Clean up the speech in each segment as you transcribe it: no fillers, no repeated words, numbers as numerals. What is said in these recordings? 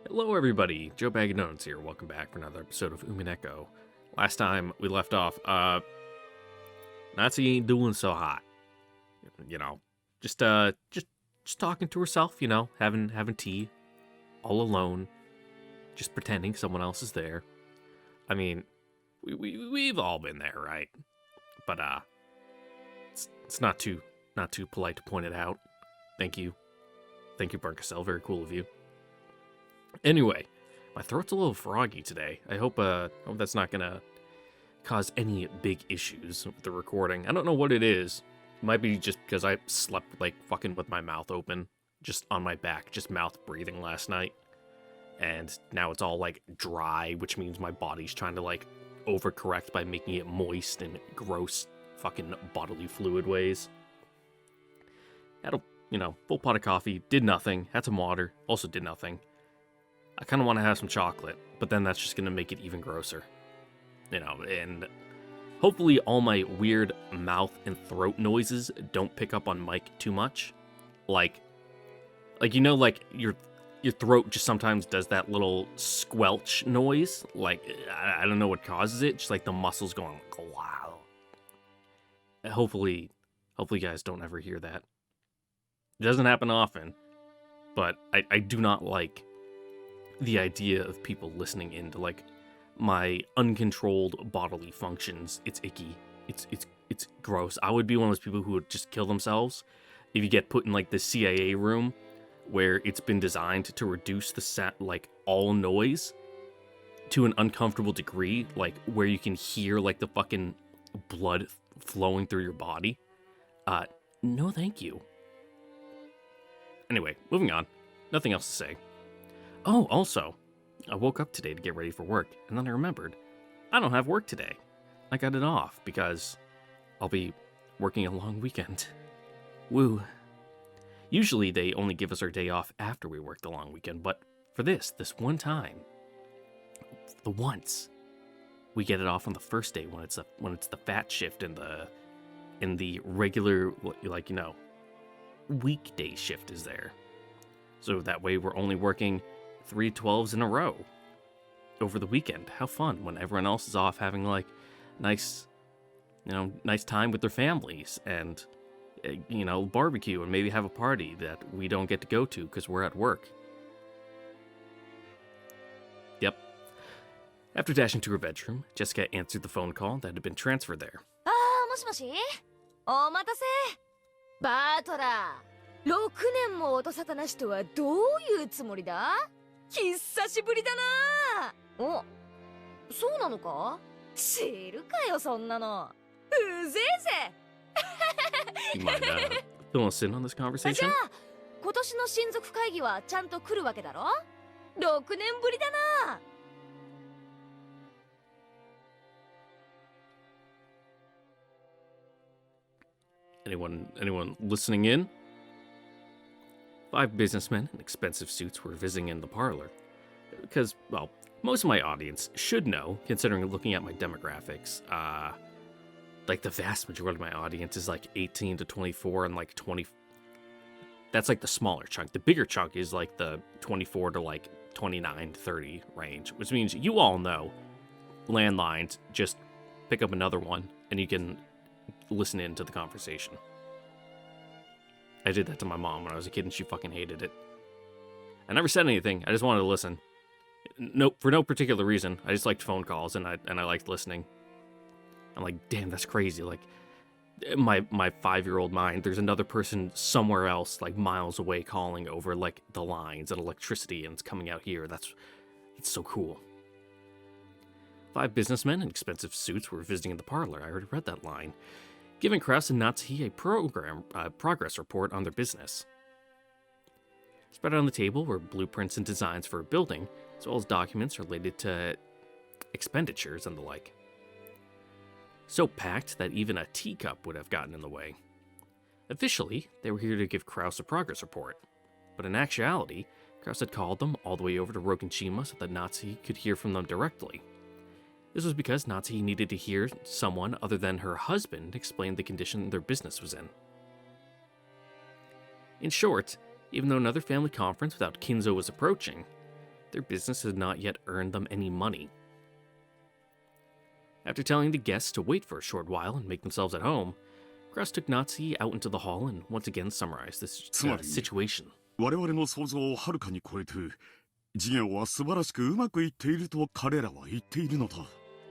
Hello everybody, Joe Bag of Donuts here. Welcome back for another episode of Umineko. Last time we left off, Nazi ain't doing so hot. You know, just talking to herself, having tea, all alone, just pretending someone else is there. I mean, we've all been there, right? But it's not too polite to point it out. Thank you, Barkasel. Very cool of you. Anyway, my throat's a little froggy today. I hope that's not gonna cause any big issues with the recording. I don't know what it is. It might be just because I slept like fucking with my mouth open, just on my back, just mouth breathing last night. And now it's all like dry, which means my body's trying to like overcorrect by making it moist in gross fucking bodily fluid ways. Had a, full pot of coffee, did nothing. Had some water, also did nothing. I kind of want to have some chocolate, but then that's just going to make it even grosser. And hopefully all my weird mouth and throat noises don't pick up on mic too much. Like your throat just sometimes does that little squelch noise. Like, I don't know what causes it, just like the muscles going, wow. Hopefully you guys don't ever hear that. It doesn't happen often, but I do not like the idea of people listening into like my uncontrolled bodily functions. It's icky. It's gross. I would be one of those people who would just kill themselves if you get put in like the CIA room where it's been designed to reduce the all noise to an uncomfortable degree, like where you can hear like the fucking blood flowing through your body. No thank you. Anyway, moving on. Nothing else to say. Oh, also, I woke up today to get ready for work, and then I remembered, I don't have work today. I got it off because I'll be working a long weekend. Woo. Usually they only give us our day off after we work the long weekend, but for this one time, the once, we get it off on the first day when it's the fat shift in the regular, weekday shift is there. So that way we're only working 3 12s in a row over the weekend. How fun when everyone else is off having like nice time with their families and barbecue and maybe have a party that we don't get to go to because we're at work. Yep. After dashing to her bedroom, Jessica answered the phone call that had been transferred there. もしもしお待たせバートラー6年も音沙汰なしとはどういうつもりだ久しぶりだなお、そうなのか知るかよそんなのうぜえぜ You mind fill us in on this じゃ conversation? あ今年の親族会議はちゃんと来るわけだろ6年ぶりだな Anyone listening in? 5 businessmen in expensive suits were visiting in the parlor. Because, well, most of my audience should know, considering looking at my demographics. Like the vast majority of my audience is like 18 to 24 and like 20. That's like the smaller chunk. The bigger chunk is like the 24 to like 29, 30 range, which means you all know landlines. Just pick up another one and you can listen in to the conversation. I did that to my mom when I was a kid and she fucking hated it. I never said anything. I just wanted to listen. No, for no particular reason. I just liked phone calls and I liked listening. I'm like, damn, that's crazy. Like, my 5-year-old mind, there's another person somewhere else, like miles away, calling over like the lines and electricity, and it's coming out here. That's so cool. 5 businessmen in expensive suits were visiting in the parlor. I already read that line, giving Kraus and Natsuhi a progress report on their business. Spread out on the table were blueprints and designs for a building, as well as documents related to expenditures and the like. So packed that even a teacup would have gotten in the way. Officially, they were here to give Kraus a progress report, but in actuality, Kraus had called them all the way over to Rokenshima so that Natsuhi could hear from them directly. This was because Natsuhi needed to hear someone other than her husband explain the condition their business was in. In short, even though another family conference without Kinzo was approaching, their business had not yet earned them any money. After telling the guests to wait for a short while and make themselves at home, Kraus took Natsuki out into the hall and once again summarized this situation. 我々の想像をはるかに超えて、事業は素晴らしくうまくいっていると彼らは言っているのだ。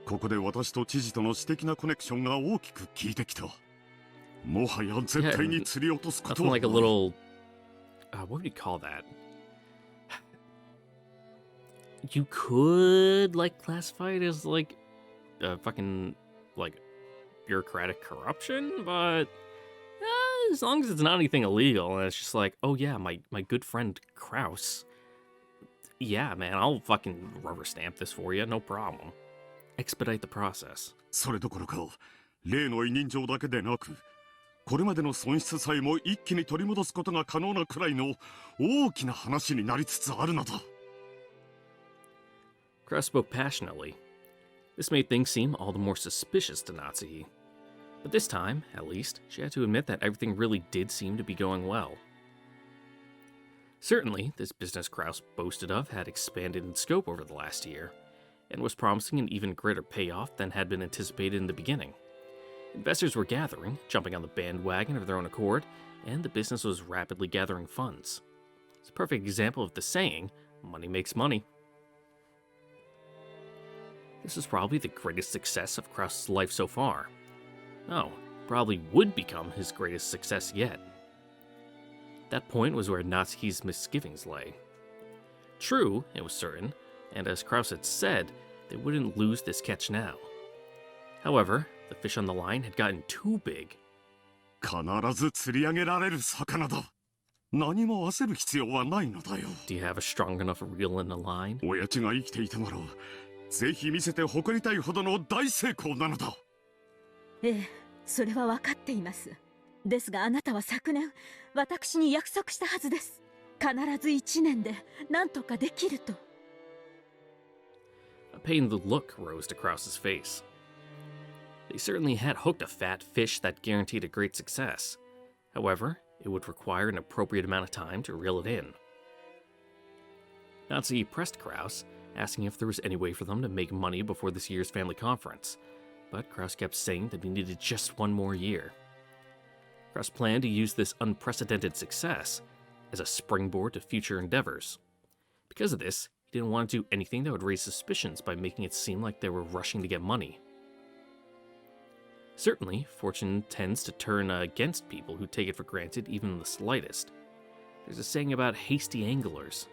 ここで私と知事との私的なコネクションが大きく効いてきた。もはや絶対に釣り落とすことは。Nothing like a little, what would you call that? You could like classify it as like fucking like bureaucratic corruption, but as long as it's not anything illegal and it's just like, oh yeah, my good friend Kraus, yeah man, I'll fucking rubber stamp this for you, no problem. Expedite the process. それどころか、例の委任状だけでなく、これまでの損失さえも一気に取り戻すことが可能なくらいの大きな話になりつつあるのだ。Kraus spoke passionately. This made things seem all the more suspicious to Natsuki. But this time, at least, she had to admit that everything really did seem to be going well. Certainly, this business Kraus boasted of had expanded in scope over the last year, and was promising an even greater payoff than had been anticipated in the beginning. Investors were gathering, jumping on the bandwagon of their own accord, and the business was rapidly gathering funds. It's a perfect example of the saying, money makes money. This was probably the greatest success of Kraus's life so far. Oh, probably would become his greatest success yet. That point was where Natsuki's misgivings lay. True, it was certain, and as Kraus had said, they wouldn't lose this catch now. However, the fish on the line had gotten too big. 必ず釣り上げられる魚だ。何も焦る必要はないのだよ。Do you have a strong enough reel in the line? 親父が生きていたなら、ぜひ見せて誇りたいほどの大成功なのだ。ええ、それは分かっています。ですがあなたは昨年、私に約束したはずです。必ず1年で何とかできると。A pained look rose to Kraus's face. They certainly had hooked a fat fish that guaranteed a great success. However, it would require an appropriate amount of time to reel it in. Natsuki pressed Kraus, asking if there was any way for them to make money before this year's family conference, but Kraus kept saying that he needed just one more year. Kraus planned to use this unprecedented success as a springboard to future endeavors. Because of this, he didn't want to do anything that would raise suspicions by making it seem like they were rushing to get money. Certainly, fortune tends to turn against people who take it for granted even the slightest. There's a saying about hasty anglers.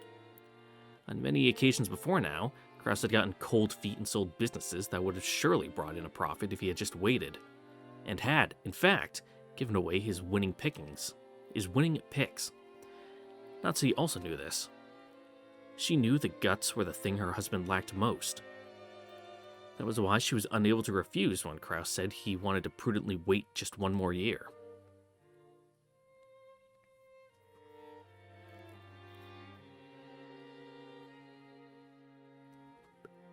On many occasions before now, Kraus had gotten cold feet and sold businesses that would have surely brought in a profit if he had just waited, and had, in fact, given away his winning picks. Natsuki also knew this. She knew the guts were the thing her husband lacked most. That was why she was unable to refuse when Kraus said he wanted to prudently wait just one more year.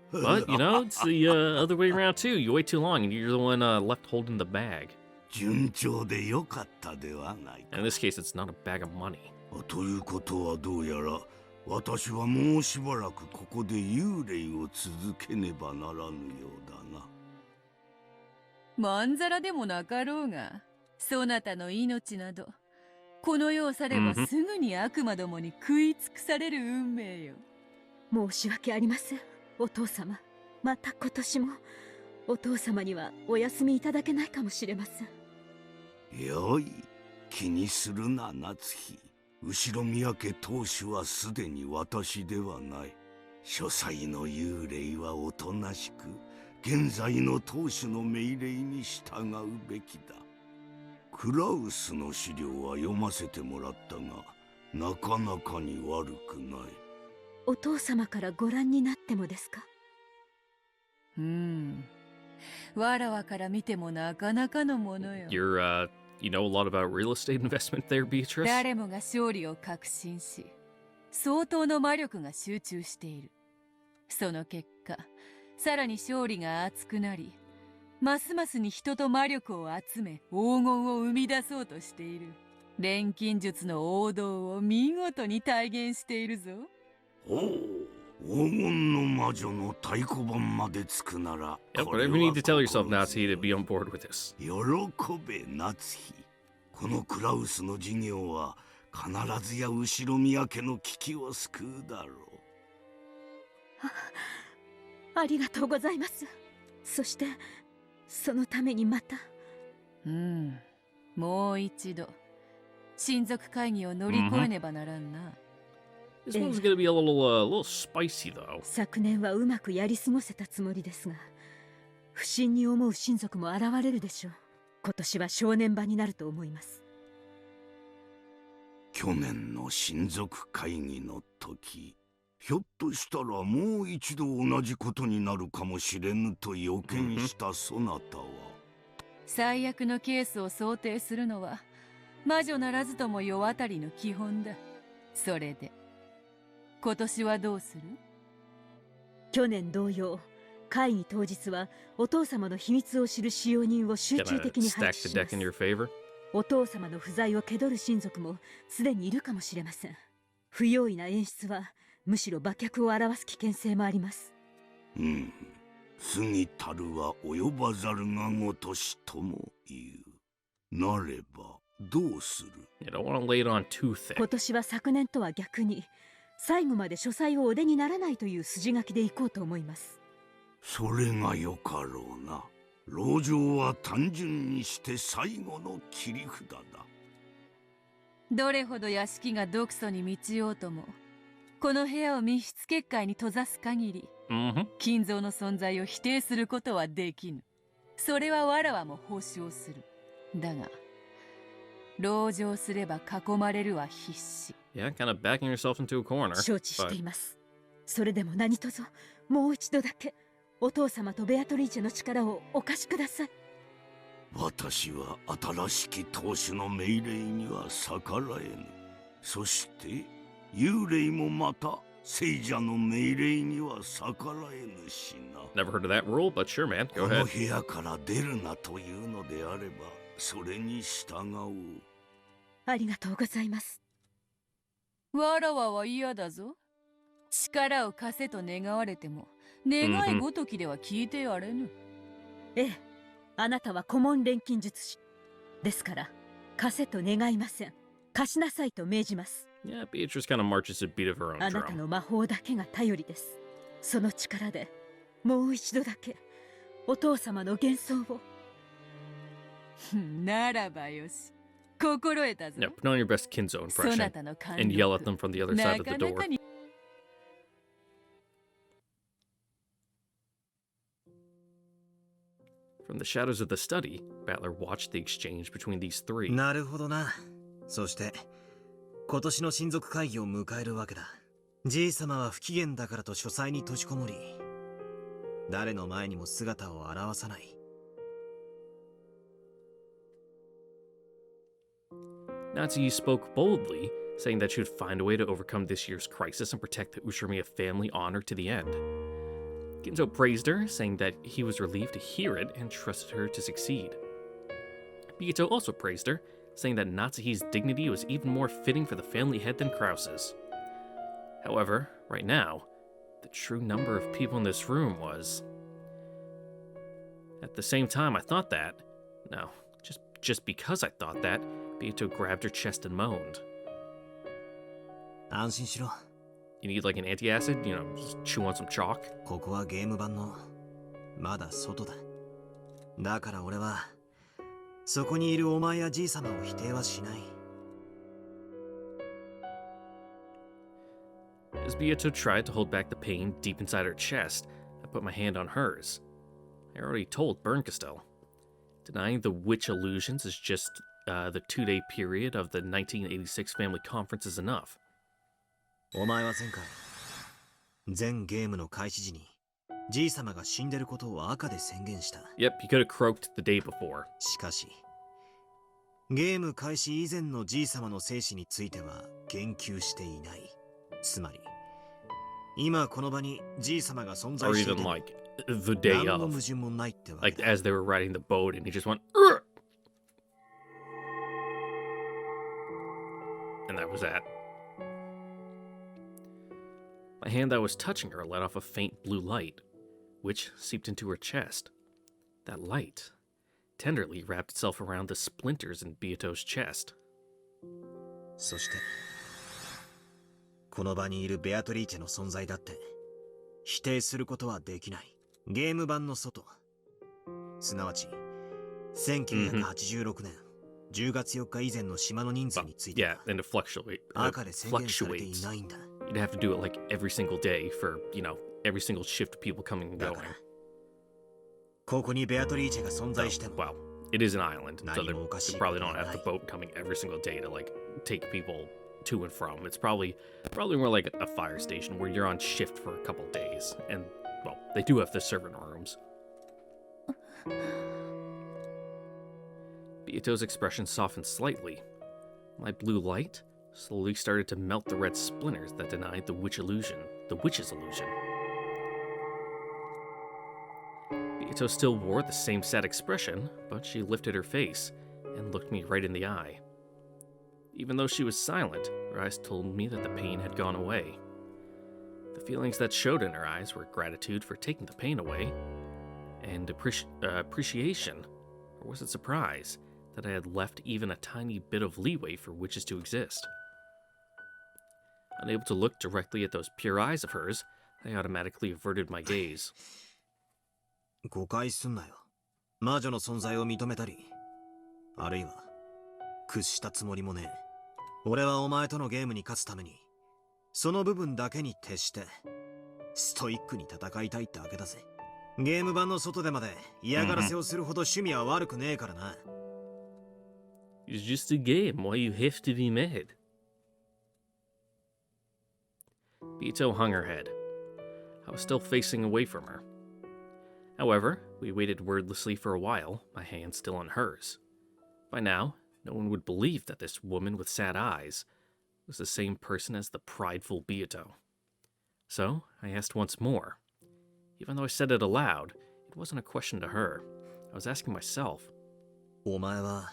But, you know, it's the other way around too. You wait too long and you're the one left holding the bag. 順調でよかったではないか。 In this case, it's not a bag of money. ということはどうやら私はもうしばらくここで幽霊を続けねばならぬようだな。まんざらでもなかろうが、そなたの命などこの世を去ればすぐに悪魔どもに食い尽くされる運命よ。申し訳ありません、お父様。また今年もお父様にはお休みいただけないかもしれません。よい、気にするな夏日。後ろ宮家当主はすでに私ではない。書斎の幽霊はおとなしく現在の当主の命令に従うべきだ。クラウスの資料は読ませてもらったが、なかなかに悪くない。お父様からご覧になってもですか？わらわから見てもなかなかのものよ。You know a lot about real estate investment there, Beatrice? 誰もが勝利を確信し、相当の魔力が集中している。その結果、さらに勝利が熱くなり、ますますに人と魔力を集め、黄金を生み出そうとしている。錬金術の王道を見事に体現しているぞ。おお、黄金の魔女の太鼓判までつくなら Yep, これ whatever は you need to tell yourself, 心強 Nazi, い to be on board with this. 喜べ夏日。このクラウスの事業は必ずや後ろ宮家の危機を救うだろう。ありがとうございます。そしてそのためにまた。もう一度親族会議を乗り越えねばならんな。This one's gonna be a little spicy though. 昨年はうまくやり過ごせたつもりですが、不審に思う親族も現れるでしょう。今年は正念場になると思います。去年の親族会議の時、ひょっとしたらもう一度同じことになるかもしれぬと予見したそなたは、最悪のケースを想定するのは魔女ならずとも世渡りの基本だ。それで今年はどうする？去年同様、会議当日はお父様の秘密を知る使用人を集中 Gonna 的に配 stack 置 the しま deck in your す。 favor. お父様の不在を気取る親族もすでにいるかもしれません。不用意な演出はむしろ馬脚を表す危険性もあります。過ぎたるは及ばざるがごとしとも言う。なればどうする？ You don't want to lay it on too thick. 今年は昨年とは逆に最後まで書斎をお出にならないという筋書きでいこうと思います。それがよかろうな。籠城は単純にして最後の切り札だ。どれほど屋敷が毒素に満ちようとも、この部屋を密室結界に閉ざす限り、金蔵の存在を否定することはできぬ。それはわらわも保証する。だが籠城すれば囲まれるは必至。 Yeah, kind of backing yourself into a corner. 承知して But います。それでも何卒もう一度だけお父様とベアトリーチェの力をお貸しください。私は新しき当主の命令には逆らえぬ。そして幽霊もまた聖者の命令には逆らえぬしな。 never heard of that rule, but sure, man. こ Go の ahead. 部屋から出るなというのであればそれに従おう。ありがとうございます。わらわは嫌だぞ。力を貸せと願われても願いごときでは聞いてやれぬ。ええ、あなたは顧問錬金術師ですから貸せと願いません。貸しなさいと命じます。 Yeah, Beatrice kind of marches to beat of her own あなた drum. の魔法だけが頼りです。その力でもう一度だけお父様の幻想を。ならばよし。心得たぞ。 Yeah, put on your best Kinzo そな impression たの貫 and yell at 禄 them from the other な side of か the な door. かに From the shadows of the study, Battler watched the exchange between these three. なるほどな。そして今年の親族会議を迎えるわけだ。じい様は不機嫌だからと書斎に閉じこもり、誰の前にも姿を現さない。Natsuki spoke boldly, saying that she would find a way to overcome this year's crisis and protect the Ushiromiya family honor to the end. Ginzo praised her, saying that he was relieved to hear it and trusted her to succeed. Bigito also praised her, saying that Natsuki's dignity was even more fitting for the family head than Krause's. However, right now, the true number of people in this room was... At the same time I thought that, no, just because I thought that, Bigito grabbed her chest and moaned. 安心しろ。 You need like an antacid? You know, just chew on some chalk? ここはゲーム版のまだ外だ。だから俺はそこにいるお前やじい様を否定はしない。 As Beato tried to hold back the pain deep inside her chest, I put my hand on hers. I already told Bernkastel. Denying the witch illusions is just the 2-day period of the 1986 family conference is enough. お前は前回全ゲームの開始時にじい様が死んでることを赤で宣言した。 Yep, he could have croaked the day before. しかしゲーム開始以前のじい様の生死については言及していない。つまり今この場にじい様が存在 Or してい even ても like the day 何の of. 矛盾もないってわけ Like だ。 as they were riding the boat and he just went, "Ugh!" And that was that. The hand that was touching her let off a faint blue light, which seeped into her chest. That light tenderly wrapped itself around the splinters in Beato's chest. そしてこの場にいるベアトリーチェの存在だって否定することはできない。ゲーム版の外、すなわち1986年10月4日以前の島の人数については Yeah, and to fluctuate. 赤で宣言されてい Fluctuates. ないんだ。 You'd have to do it like every single day for, every single shift of people coming and だ going. からここにベアトリーチェが存在しても Well, it is an island, so they 何もおかしい probably こと don't は have な the い。 boat coming every single day to like take people to and from. It's probably more like a fire station where you're on shift for a couple days, and well, they do have the servant rooms. Beato's expression softened slightly. My blue light slowly started to melt the red splinters that denied the witch's illusion. Beato still wore the same sad expression, but she lifted her face and looked me right in the eye. Even though she was silent, her eyes told me that the pain had gone away. The feelings that showed in her eyes were gratitude for taking the pain away, and appreciation, or was it surprise, that I had left even a tiny bit of leeway for witches to exist. Unable to look directly at those pure eyes of hers, I automatically averted my gaze. 誤解すんなよ。魔女の存在を認めたり、あるいは屈したつもりもねえ。俺はお前とのゲームに勝つために、その部分だけに徹してストイックに戦いたいってわけだぜ。ゲーム版の外でまで嫌がらせをするほど趣味は悪くねえからな。It's just a game. Why you have to be mad? Beato hung her head. I was still facing away from her. However, we waited wordlessly for a while, my hand still on hers. By now, no one would believe that this woman with sad eyes was the same person as the prideful Beato. So, I asked once more. Even though I said it aloud, it wasn't a question to her. I was asking myself. お前は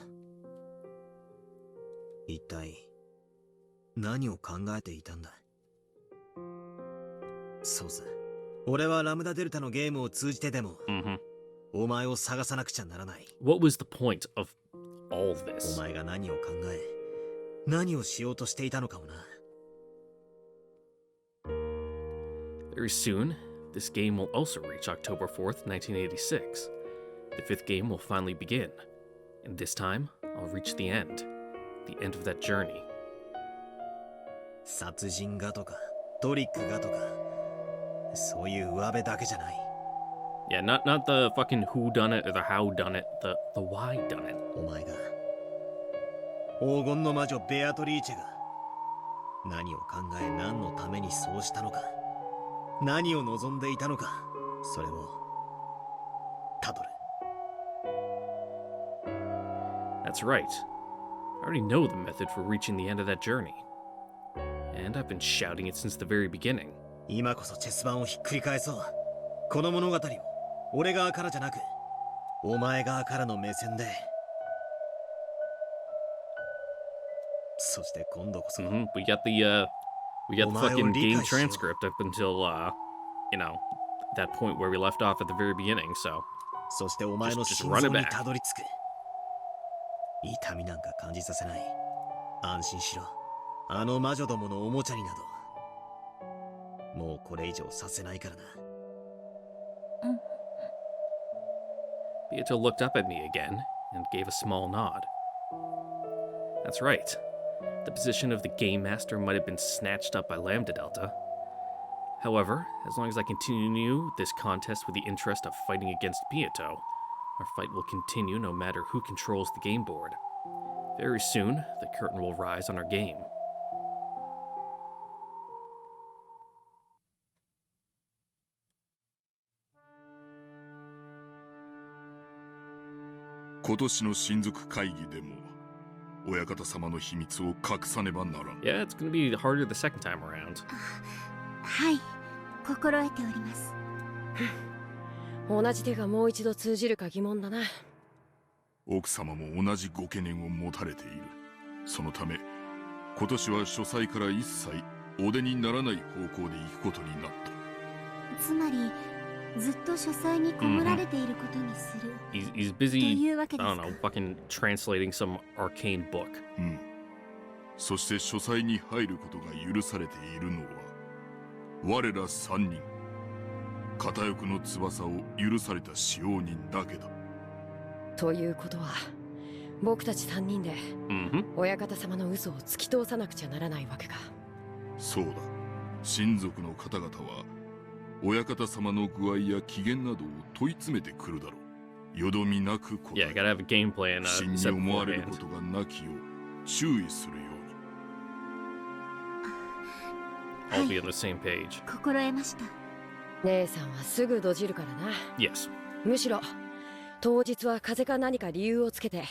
一体何を考えていたんだ。そうさ。俺はラムダデルタのゲームを通じてでも、お前を探さなくちゃならない。What was the point of all this? お前が何を考え、何をしようとしていたのかもな。Very soon, this game will also reach October 4th, 1986. The fifth game will finally begin, and this time, I'll reach the end of that journey. 殺人がとか、トリックがとか、そういう上辺だけじゃない。Yeah, not the fucking who done it or the how done it, the why done it. お前が黄金の魔女ベアトリーチェが何を考え何のためにそうしたのか、何を望んでいたのか、それをたどれ。That's right. I already know the method for reaching the end of that journey. And I've been shouting it since the very beginning. 今こそチェス盤をひっくり返そう。この物語を俺側からじゃなく、お前側からの目線で。そして今度こそ。We got the fucking game transcript up until that point where we left off at the very beginning. So そしてお前の心臓にたどり着く。痛みなんか感じさせない。安心しろ。あの魔女どものおもちゃになど。もうこれ以上させないからな。Beato looked up at me again and gave a small nod. That's right. The position of the Game Master might have been snatched up by Lambda Delta. However, as long as I continue this contest with the interest of fighting against Beato, our fight will continue no matter who controls the game board. Very soon, the curtain will rise on our game. 今年の親族会議でも親方様の秘密を隠さねばならん。Yeah, it's gonna be harder the second time around. はい、心得ております。同じ手がもう一度通じるか疑問だな。奥様も同じご懸念を持たれている。そのため今年は書斎から一切お出にならない方向で行くことになった。つまりずっと書斎にこもられていることにする、He's と busy, いうわけ I です don't か。 know, fucking translating some arcane book. うん。そして書斎に入ることが許されているのは我ら三人、片翼の翼を許された使用人だけだ。ということは僕たち3人で Mm-hmm. 親方様の嘘を突き通さなくちゃならないわけか。そうだ。親族の方々は親方様の具合や機嫌などを問い詰めてくるだろう。よどみなく答 Yeah, え、 gotta have a game plan 不審に set 思われる beforehand. ことがなきよう注意するように。I'll be on the same page. 心得ました。姉さんはすぐどじるからな。 Yes. むしろ当日は風邪か何か理由をつけて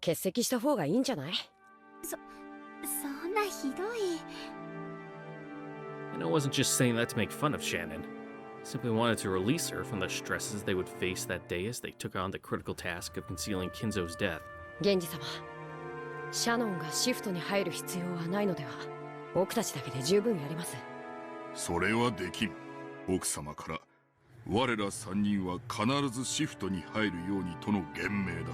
欠席した方がいいんじゃない？そんなひどい。 And I wasn't just saying that to make fun of Shannon. Simply wanted to release her from the stresses they would face that day as they took on the critical task of concealing Kinzo's death. 源氏様、シャノンがシフトに入る必要はないのでは？僕たちだけで十分やります。それはできん。奥様から我ら三人は必ずシフトに入るようにとの言命だ。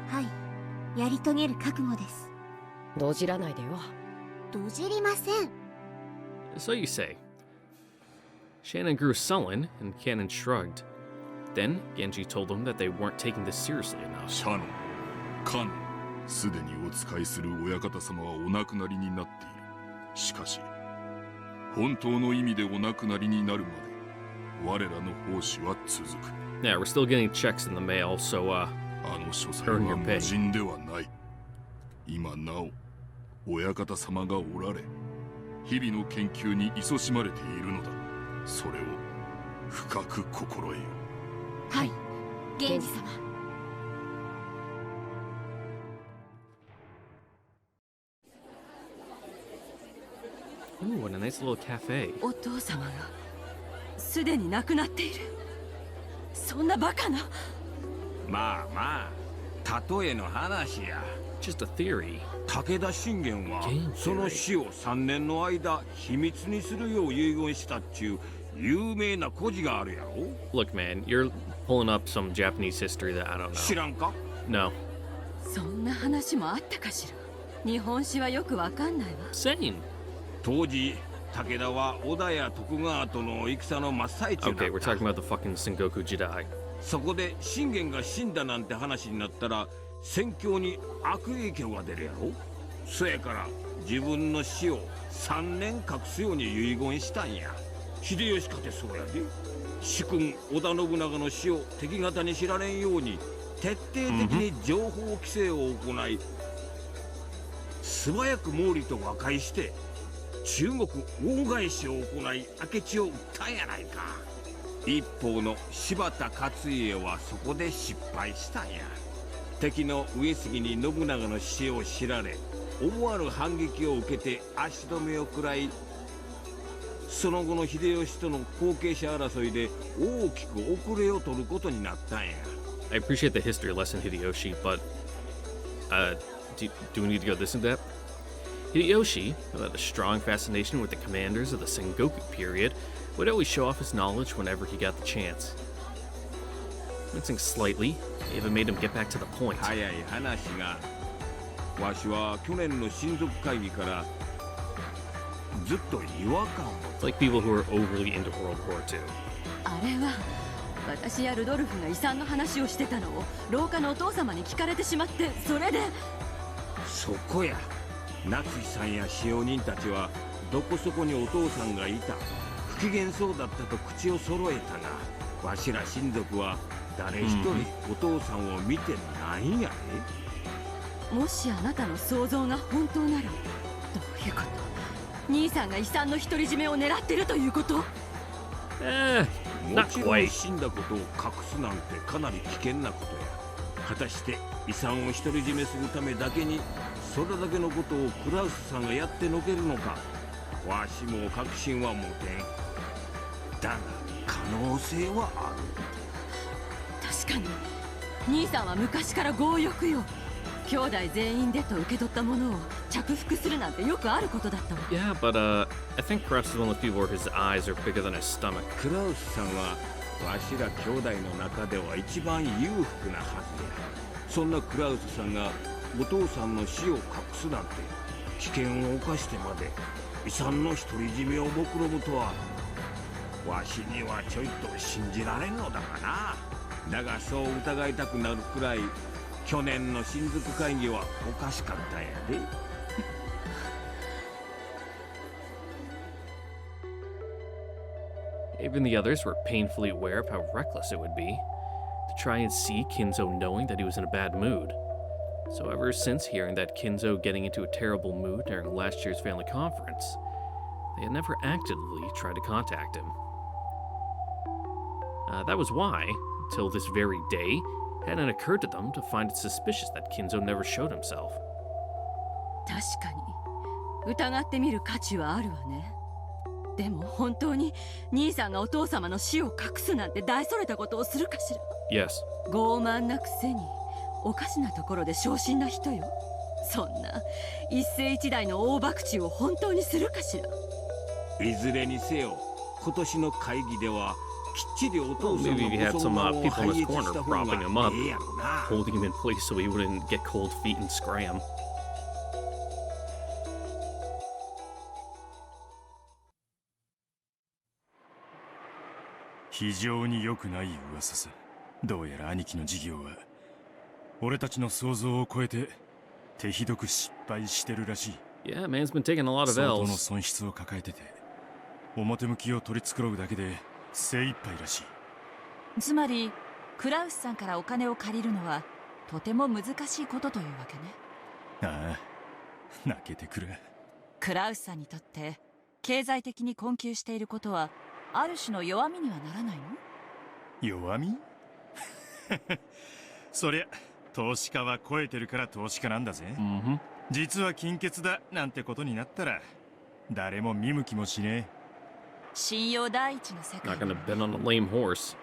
はい、やり遂げる覚悟です。どじらないでよ。どじりません。 So you say. Shannon grew sullen, and Cannon shrugged. Then Genji told them that they weren't taking this seriously enough. シャノン、カン、すでにお仕えする親方様はお亡くなりになっている。しかし、本当の意味でお亡くなりになるまで、我らの奉仕は続く。Yeah, we're still getting checks in the mail, so あの書斎は無人ではない。今なお、親方様がおられ、日々の研究に勤しまれているのだ。それを深く心得よ。はい、源氏様。ooh, what a nice little cafe. お父様がすでに亡くなっている。そんなバカな。まあまあ、例えの話や。 Just a theory. 武田信玄は元気その死を3年の間秘密にするよう遺言したっちゅう有名な故事があるやろ。 Look, man, you're pulling up some Japanese history that I don't 知 know. らんか？ No. そんな話もあったかしら。日本史はよくわかんないわ。 Sane. 当時武田は織田や徳川との戦の真っ最中だ Okay, we're った。 talking about the fucking Sengoku Jidai. そこで信玄が死んだなんて話になったら戦況に悪影響が出るやろ。そやから自分の死を3年隠すように遺言したんや。秀吉かてそうやで。主君織田信長の死を敵方に知られんように徹底的に情報規制を行い、素早く毛利と和解して中国大返しを行い明智を撃ったんやないか。一方の柴田勝家はそこで失敗したんや。敵の上杉に信長の死を知られ思わぬ反撃を受けて足止めを食らい、その後の秀吉との後継者争いで大きく遅れを取ることになったんや。 I appreciate the history lesson, Hideyoshi, but do we need to go this in depth? Hideyoshi, who had a strong fascination with the commanders of the Sengoku period, would always show off his knowledge whenever he got the chance. Wincing slightly, even made him get back to the point. 早い話が、わしは去年の親族会議からずっと違和感を。 It's like people who are overly into World War II. あれは私やルドルフが遺産の話をしてたのを廊下のお父様に聞かれてしまって、それで。そこや。夏井さんや使用人たちはどこそこにお父さんがいた、不機嫌そうだったと口を揃えたが、わしら親族は誰一人お父さんを見てないんやね。もしあなたの想像が本当なら、どういうこと？兄さんが遺産の独り占めを狙ってるということ？も Not ちろん quite. 死んだことを隠すなんてかなり危険なことや。果たして遺産を独り占めするためだけにそれだけのことをクラウスさんがやってのけるのか、わしも確信は持てん。だが可能性はある。確かに兄さんは昔から強欲よ。兄弟全員でと受け取ったものを着服するなんてよくあることだったわ。 Yeah, but I think Kraus is one of the people where his eyes are bigger than his stomach. クラウスさんはわしら兄弟の中では一番裕福なはずや。そんなクラウスさんがお父さんの死を隠すなんて危険を冒してまで遺産の独り占めを目論むとはわしにはちょいと信じられんのだがな。だがそう疑いたくなるくらい去年の親族会議はおかしかったんやで。Even the others were painfully aware of how reckless it would be to try and see Kinzo knowing that he was in a bad mood. So ever since hearing that Kinzo getting into a terrible mood during last year's family conference, they had never actively tried to contact him. That was why, till this very day, it hadn't occurred to them to find it suspicious that Kinzo never showed himself. 確かに疑ってみる価値はあるわね。でも本当に兄さんがお父様の死を隠すなんて大それたことをするかしら。 Yes. 傲慢なくせにおかしなところで小心な人よ。そんな一世一代の大博打を本当にするかしら。いずれにせよ今年の会議ではきっちりお父さん Maybe he の had ご some 尊厳を people in 拝 his 謁 corner した方 propping him up, がええやろな。 holding him in place so he wouldn't get cold feet and scram. 非常に良くない噂さ。どうやら兄貴の事業は俺たちの想像を超えて手ひどく失敗してるらしい。 Yeah, man's been taking a lot of 相当の L's. 損失を抱えてて表向きを取り繕うだけで精一杯らしい。つまりクラウスさんからお金を借りるのはとても難しいことというわけね。ああ、泣けてくる。クラウスさんにとって経済的に困窮していることはある種の弱みにはならないの？弱みそりゃ投資家は超えてるから投資家なんだぜ。Mm-hmm. 実は金欠だなんてことになったら誰も見向きもしねえ。信用第一の世界。 Not gonna bet on a lame horse.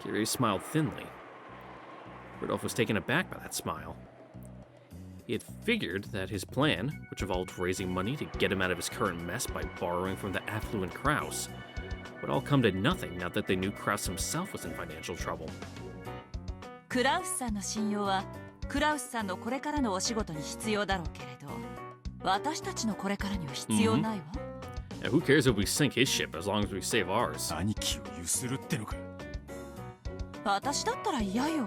Kiryu smiled thinly. Rudolph was taken aback by that smile. He had figured that his plan, which involved raising money to get him out of his current mess by borrowing from the affluent Kraus, would all come to nothing now that they knew Kraus himself was in financial trouble. クラウスさんの信用はクラウスさんのこれからのお仕事に必要だろうけれど、私たちのこれからには必要ないわ。And who cares if we sink his ship as long as we save ours? 兄貴をゆするってのか。私だったら嫌よ。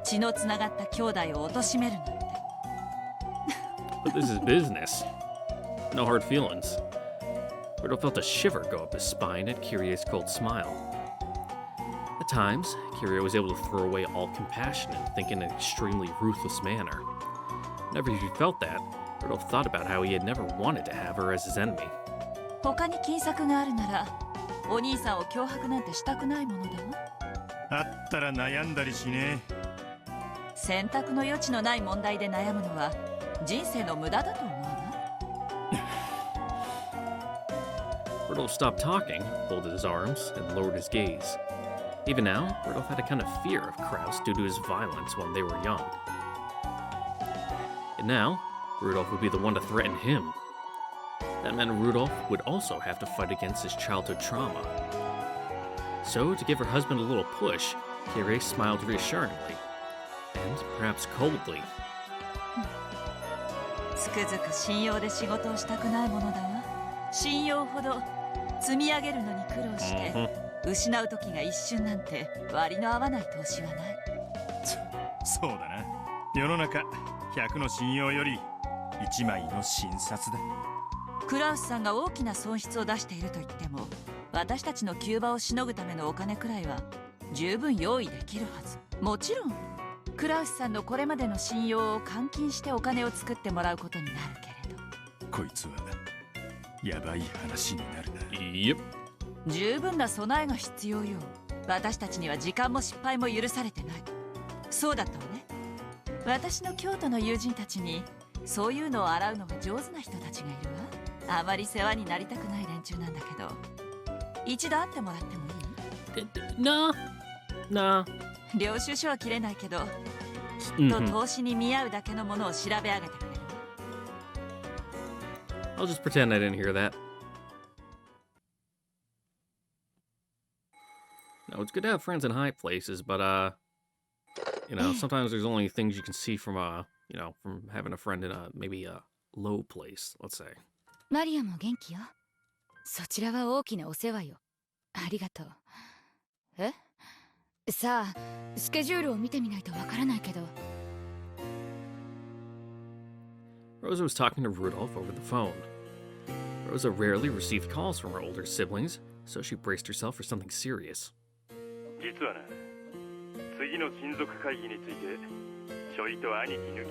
血のつながった兄弟を貶めるなんて。But this is business. No hard feelings. Rudolph felt a shiver go up his spine at Kiryu's cold smile. At times, Kiryu was able to throw away all compassion and think in an extremely ruthless manner. Whenever he felt that, Rudolph thought about how he had never wanted to have her as his enemy. 他に金策があるなら、お兄さんを脅迫なんてしたくないものだわ。あったら悩んだりしねえ。選択の余地のない問題で悩むのは人生の無駄だと思うな。Rudolph stopped talking, folded his arms, and lowered his gaze. Even now, Rudolph had a kind of fear of Kraus due to his violence when they were young. And now, Rudolph would be the one to threaten him. That meant Rudolph would also have to fight against his childhood trauma. So, to give her husband a little push, Kiryu smiled reassuringly, and perhaps coldly. つくづく信用で仕事をしたくないものだわ。信用ほど積み上げるのに苦労して、失う時が一瞬なんて割の合わない投資はない。そうだな。世の中100の信用より1枚の診察だ。クラウスさんが大きな損失を出していると言っても、私たちの急場をしのぐためのお金くらいは十分用意できるはず。もちろんクラウスさんのこれまでの信用を換金してお金を作ってもらうことになるけれど。こいつはやばい話になるな。Yep. 十分な備えが必要よ。私たちには時間も失敗も許されてない。そうだったわね。私の京都の友人たちにそういうのを洗うのが上手な人たちがいるわ。あまり世話になりたくない連中なんだけど、一度会ってもらってもいい？ Nah. 領収書は切れないけど、きっと投資に見合うだけのものを調べ上げてくれる。 I'll just pretend I didn't hear that. No, it's good to have friends in high places, but you know, sometimes there's only things you can see from you know, from having a friend in a maybe a low place, let's say. マリアも元気よ。そちらは大きなお世話よ。ありがとう。え？さあ、スケジュールを見てみないとわからないけど。Rosa was talking to Rudolph over the phone. Rosa rarely received calls from her older siblings, so she braced herself for something serious. 実はな、次の親族会議について、ちょいと兄貴抜き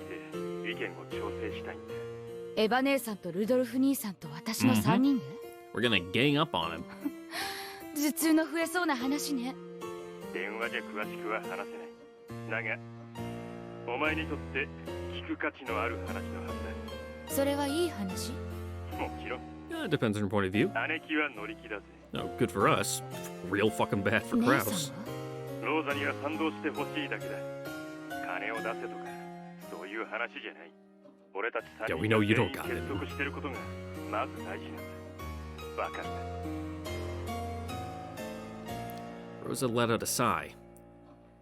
で意見を調整したいんだ。エヴァ姉さんとルドルフ兄さんと私の3人で、We're gonna gang up on him. 頭痛の増えそうな話ね。電話じゃ詳しくは話せない。だが、お前にとって聞く価値のある話のはずだ。それはいい話？もちろん。It depends on your point of view. 姉貴は乗り気だぜ。No, good for us. Real fucking bad for 姉 Kraus. さんは？ローザには賛同してほしいだけだ。金を出せとか、そういう話じゃない。俺たち3 Yeah, 人 we が know you 全 don't 員 got 結 it. 束してることがまず大事なんだ。わかるな。Rosa let out a sigh.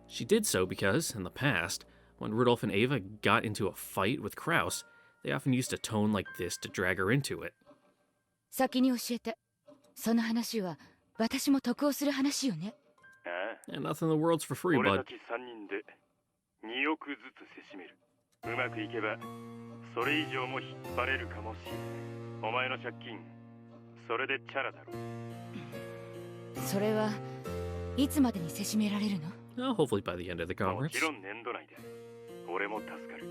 She did so because, in the past, when Rudolph and Ava got into a fight with Kraus, they often used a tone like this to drag her into it. 先に教えて。その話は私も得をする話よね。ああ。 And nothing in the world's for free, 俺 bud. たち3人で2億ずつせしめる。うまくいけばそれ以上も引っ張れるかもしれない。お前の借金それでチャラだろ。それはいつまでにせしめられるの？ Hopefully by the end of the も conference. ちろん年度内で。俺も助かる。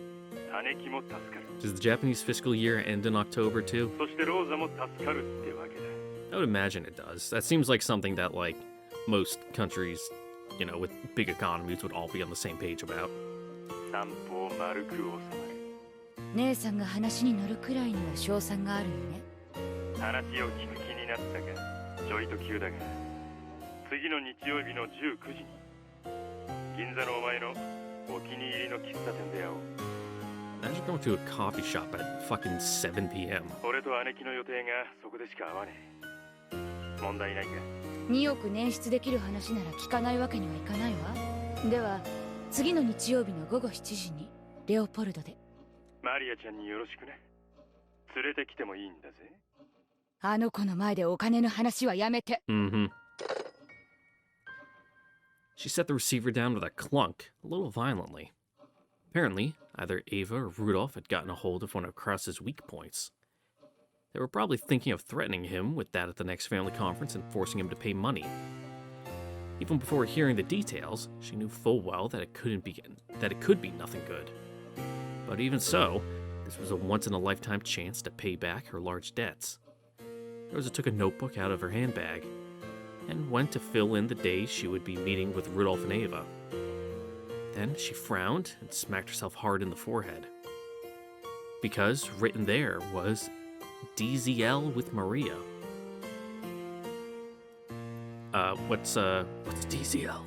姉貴も助かる。 Does the Japanese fiscal year end in October too? そしてローザも助かるってわけだ。I would imagine it does. That seems like something that, like, most countries, you know, with big economies would all be on the same page about. 三方丸く収まる。姉さんが話に乗るくらいには勝算があるよね。話を聞く気になったが、ちょいと急だが、次の日曜日の19時に、銀座のお前のお気に入りの喫茶店で会おう。Imagine going to a coffee shop at fucking 7 p.m. 俺と姉貴の予定がそこでしか会わねえ。問題ないか。2億捻出できる話なら聞かないわけにはいかないわ。では、次の日曜日の午後7時に、レオポルドで。マリアちゃんによろしくね。連れてきてもいいんだぜ。あの子の前でお金の話はやめて。Mm-hmm. She set the receiver down with a clunk, a little violently. Apparently, either Ava or Rudolph had gotten a hold of one of Kraus's weak points. They were probably thinking of threatening him with that at the next family conference and forcing him to pay money. Even before hearing the details, she knew full well that it could be nothing good. But even so, this was a once-in-a-lifetime chance to pay back her large debts. Rosa took a notebook out of her handbag and went to fill in the days she would be meeting with Rudolph and Ava. Then she frowned and smacked herself hard in the forehead. Because written there was DZL with Maria. What's DZL?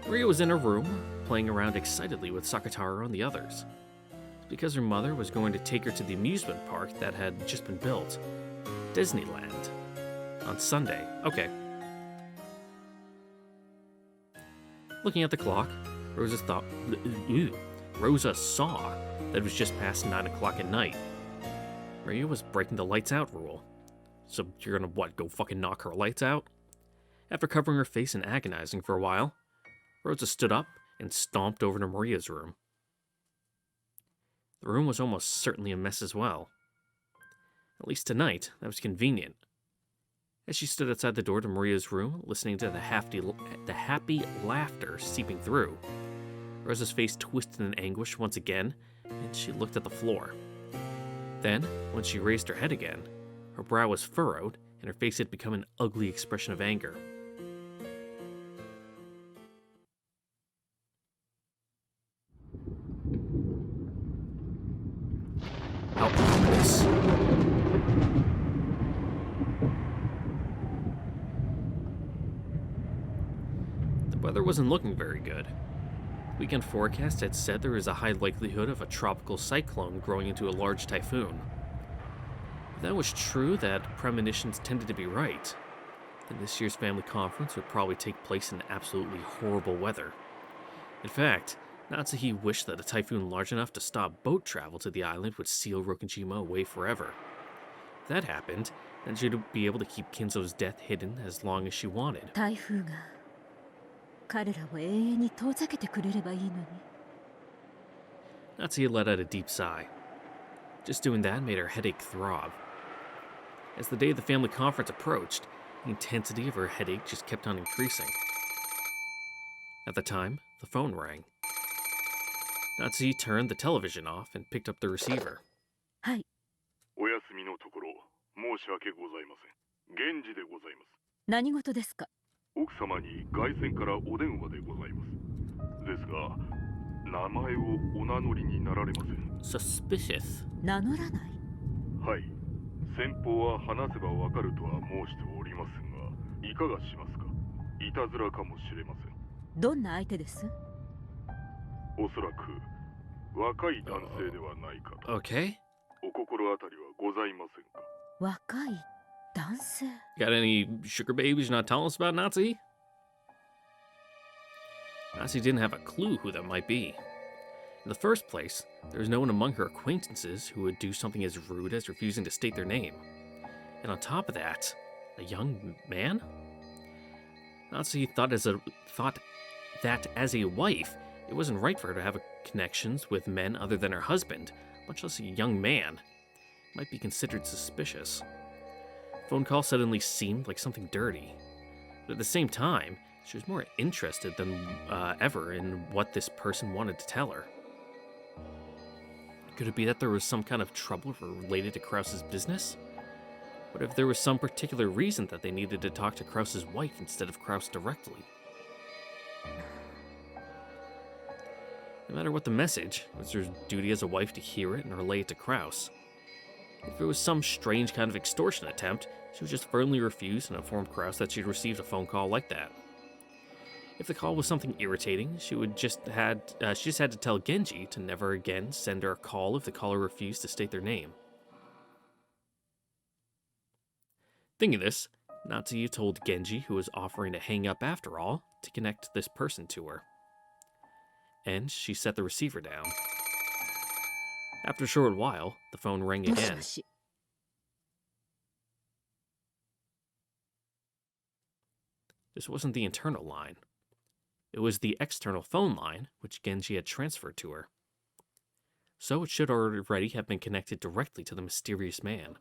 Maria was in her room, playing around excitedly with Sakataro and the others. It's because her mother was going to take her to the amusement park that had just been built, Disneyland, on Sunday. Okay. Looking at the clock, Rosa saw that it was just past 9 o'clock at night. Maria was breaking the lights out rule. So you're gonna, what, go fucking knock her lights out? After covering her face and agonizing for a while, Rosa stood up and stomped over to Maria's room. The room was almost certainly a mess as well. At least tonight, that was convenient. As she stood outside the door to Maria's room, listening to the happy laughter seeping through, Rosa's face twisted in anguish once again, and she looked at the floor. Then, when she raised her head again, her brow was furrowed, and her face had become an ugly expression of anger. How ominous. The weather wasn't looking very good. Weekend forecast had said there was a high likelihood of a tropical cyclone growing into a large typhoon. If that was true, that premonitions tended to be right, then this year's family conference would probably take place in absolutely horrible weather. In fact, Natsuhi wished that a typhoon large enough to stop boat travel to the island would seal Rokujima away forever. If that happened, then she'd be able to keep Kinzo's death hidden as long as she wanted. 台風が彼らを永遠に遠ざけてくれればいいのに。 Natsuhi let out a deep sigh. Just doing that made her headache throb. As the day of the family conference approached, the intensity of her headache just kept on increasing. At the time, the phone rang. Natsuhi turned the television off and picked up the receiver. はい。お休みのところ申し訳ございません。源氏でございます。何事ですか？奥様に外線からお電話でございます。ですが、名前をお名乗りになられません。Suspicious. 名乗らない。はい。先方は話せばわかるとは申しておりますが、いかがしますか。いたずらかもしれません。どんな相手です？おそらく若い男性ではないかと。Okay. お心当たりはございませんか。若い男性。 Got any sugar babies you're not telling us about, Natsuhi? Natsuhi didn't have a clue who that might be. In the first place, there was no one among her acquaintances who would do something as rude as refusing to state their name. And on top of that, a young man? Natsuhi thought that as a wife, it wasn't right for her to have connections with men other than her husband, much less a young man. It might be considered suspicious. The phone call suddenly seemed like something dirty. But at the same time, she was more interested than ever in what this person wanted to tell her. Could it be that there was some kind of trouble related to Krause's business? What if there was some particular reason that they needed to talk to Krause's wife instead of Krause directly? No matter what the message, it was her duty as a wife to hear it and relay it to Krause. If it was some strange kind of extortion attempt, she would just firmly refuse and inform Krause that she'd received a phone call like that. If the call was something irritating, she just had to tell Genji to never again send her a call if the caller refused to state their name. Thinking this, Natsuhi told Genji, who was offering to hang up after all, to connect this person to her. And she set the receiver down. After a short while, the phone rang again. This wasn't the internal line. It was the external phone line, which Genji had transferred to her. So it should already have been connected directly to the mysterious man.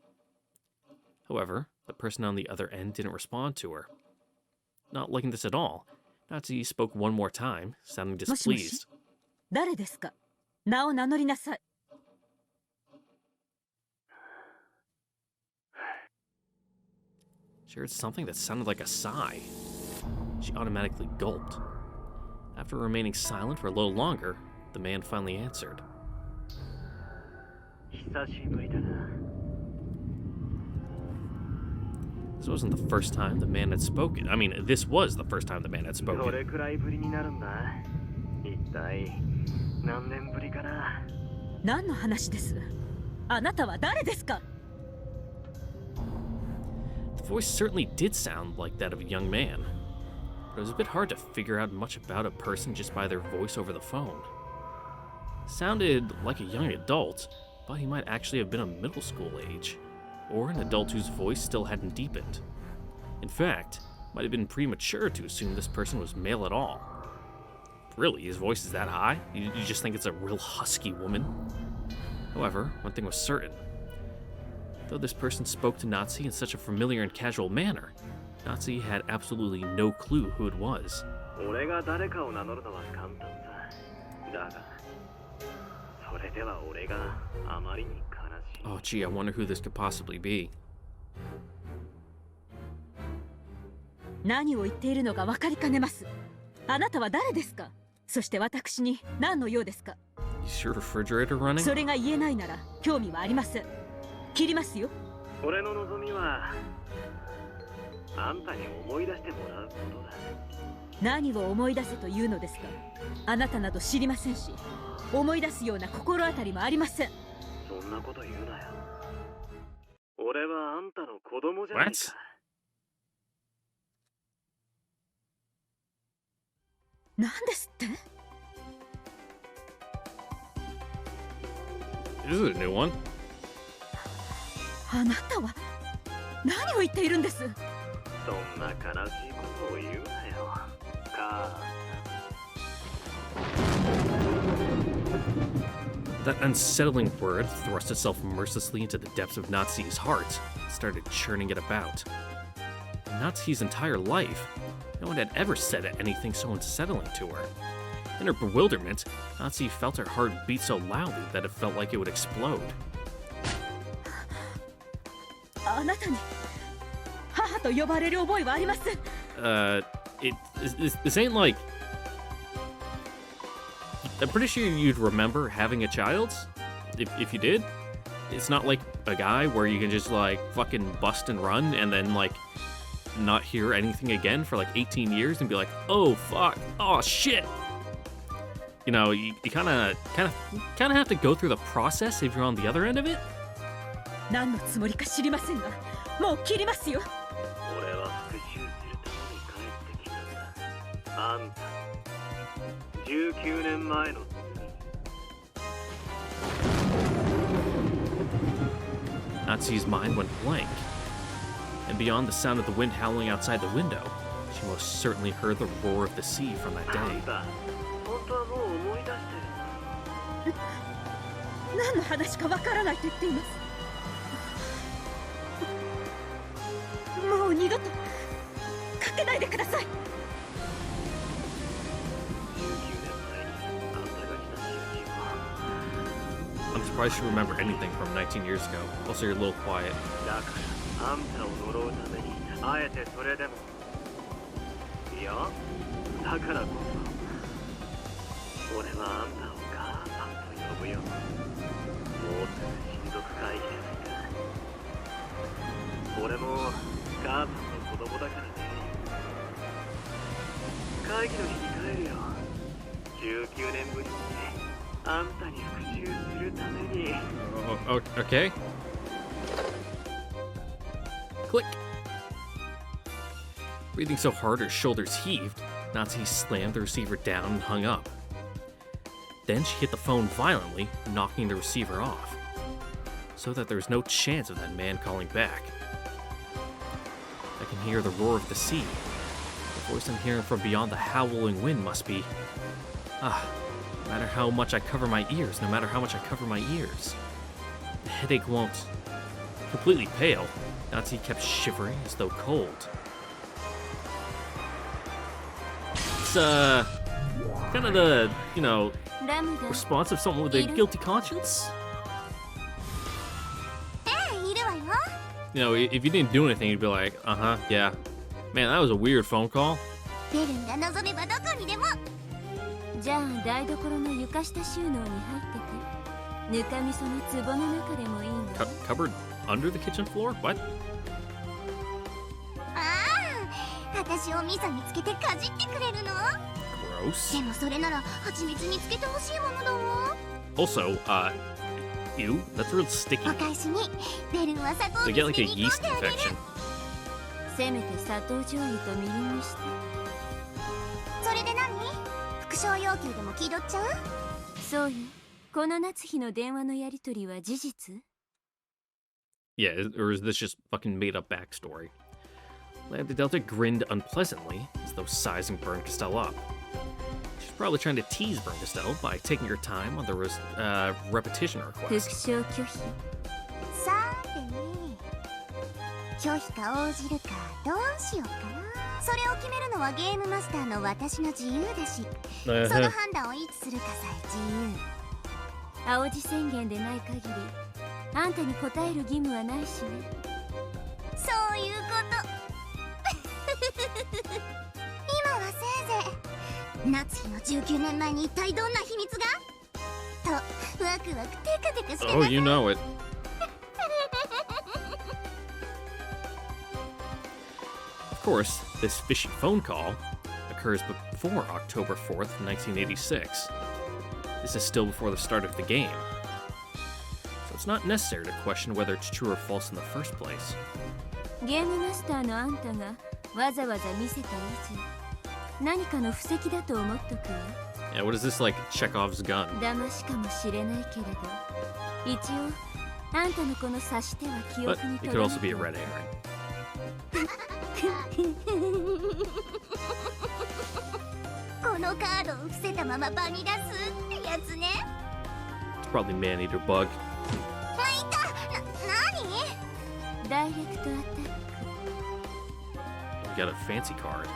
However, the person on the other end didn't respond to her. Not liking this at all, Natsuhi spoke one more time, sounding displeased. 誰ですか？名を名乗りなさい。 She heard something that sounded like a sigh. She automatically gulped. After remaining silent for a little longer, the man finally answered. This wasn't the first time the man had spoken. I mean, this was the first time the man had spoken. 何の話です？あなたは誰ですか？ The voice certainly did sound like that of a young man, but it was a bit hard to figure out much about a person just by their voice over the phone. It sounded like a young adult, but he might actually have been of middle school age, or an adult whose voice still hadn't deepened. In fact, it might have been premature to assume this person was male at all. Really, his voice is that high? You just think it's a real husky woman? However, one thing was certain. Though this person spoke to Natsuhi in such a familiar and casual manner, Natsuhi had absolutely no clue who it was. Oh gee, I wonder who this could possibly be. 何を言っているのか分かりかねます。あなたは誰ですか？そして私に何の用ですか？ Is your refrigerator running? それが言えないなら興味はありません。切りますよ。俺の望みはあんたに思い出してもらうことだ。何を思い出せというのですか。あなたなど知りませんし、思い出すような心当たりもありません。そんなこと言うなよ。俺はあんたの子供じゃないか。何ですって？ This is a new one. あなたは何を言っているんです？そんな悲しいことを言うなよ。That unsettling word thrust itself mercilessly into the depths of Natsu's heart, started churning it about. In Natsu's entire life, no one had ever said anything so unsettling to her. In her bewilderment, Natsu felt her heart beat so loudly that it felt like it would explode. あなたに母と呼ばれる覚えはありません。This ain't like... I'm pretty sure you'd remember having a child, if you did. It's not like a guy where you can just like fucking bust and run and then like not hear anything again for like 18 years and be like, oh fuck, oh shit. You know, you kind of have to go through the process if you're on the other end of it. 何のつもりか知りませんが、もう切りますよ。俺は復讐するために帰ってきたんだ。あんた19年前の。Natsu's mind went blank, and beyond the sound of the wind howling outside the window, she most certainly heard the roar of the sea from that day. 本当はもう思い出してる。何の話かわからないと言っています。もう二度とかけないでください。I'm surprised you remember anything from 19 years ago. Also, you're a little quiet. だからあんたを呪うためにあえてそれでも。いや、だからこそ俺はあんたを母さんと呼ぶよ。もうすぐ親族会議ですか。俺も母さんの子供だからね。会議の日に帰るよ。19年ぶりにあんたに復讐するために。Okay. Click. Breathing so hard her shoulders heaved, Natsu slammed the receiver down and hung up. Then she hit the phone violently, knocking the receiver off, so that there was no chance of that man calling back. I can hear the roar of the sea. The voice I'm hearing from beyond the howling wind must be... no matter how much I cover my ears, no matter how much I cover my ears. The headache won't... Completely pale, Natsu kept shivering as though cold. It's, kind of the, you know, response of someone with a guilty conscience. You know, if you didn't do anything, you'd be like, yeah. Man, that was a weird phone call. じゃあ台所の床下収納に入ってて、ぬかみその壺の中でもいいの。Cupboard under the kitchen floor? What? 私を味噌につけてかじってくれるの？ Gross. でもそれなら蜂蜜につけてほしいものだわ。Also, ew, that's real sticky. お返しにベルンは砂糖 They 水 get like a に煮込 yeast んであげる。 infection. せめて砂糖醤油とみりんにして。それで何？復唱要求でも気取っちゃう？そうよ。この夏日の電話のやりとりは事実？ Yeah, or is this just fucking made up backstory? Lambda Delta grinned unpleasantly, as though sizing Burn Castell up. She's probably trying to tease Burn Castell by taking her time on the repetition 復 request. 唱拒否。さてね。拒否か応じるかどうしようかな。それを決めるのはゲームマスターの私の自由だし、その判断をいつするかさえ自由。青字宣言でない限り、あんたに答える義務はないしね。そういうこと。今はせいぜい夏日の19年前に一体どんな秘密がとワクワクテカテカしてなさい。 Oh, you know it. Of course, this fishy phone call, occurs before October 4th, 1986. This is still before the start of the game, so it's not necessary to question whether it's true or false in the first place. ゲームマスターのあんたがわざわざ見せた以上、何かの布石だと思っとくわ。Yeah, what is this, like Chekhov's gun? 騙しかもしれないけれど、一応あんたのこの指し手は記 But 憶に it と could どめ also be a red herring. このカードを伏せたまま場に出すってやつね。 It's probably man-eater bug. ダイレクトアタック。 We got a fancy card.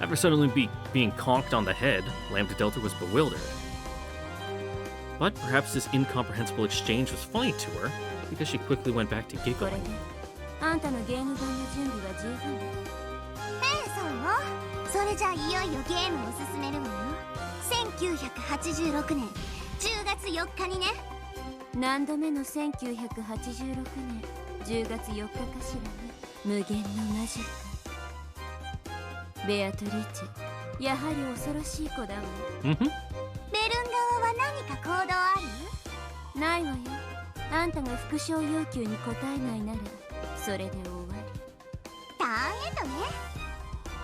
After suddenly being conked on the head, Lambda Delta was bewildered. But perhaps this incomprehensible exchange was funny to her, because she quickly went back to これ giggling. であんたのゲーム版の準備は十分だ。そうよ。それじゃあいよいよゲームを進めるわよ。1986年10月4日にね。何度目の1986年10月4日かしらね。無限のマジック。ベアトリーチェ、やはり恐ろしい子だわ。Mm-hmm. ベルン側は何か行動ある？ないわよ。あんたが復唱要求に応えないならそれで終わり。ターンエンドね。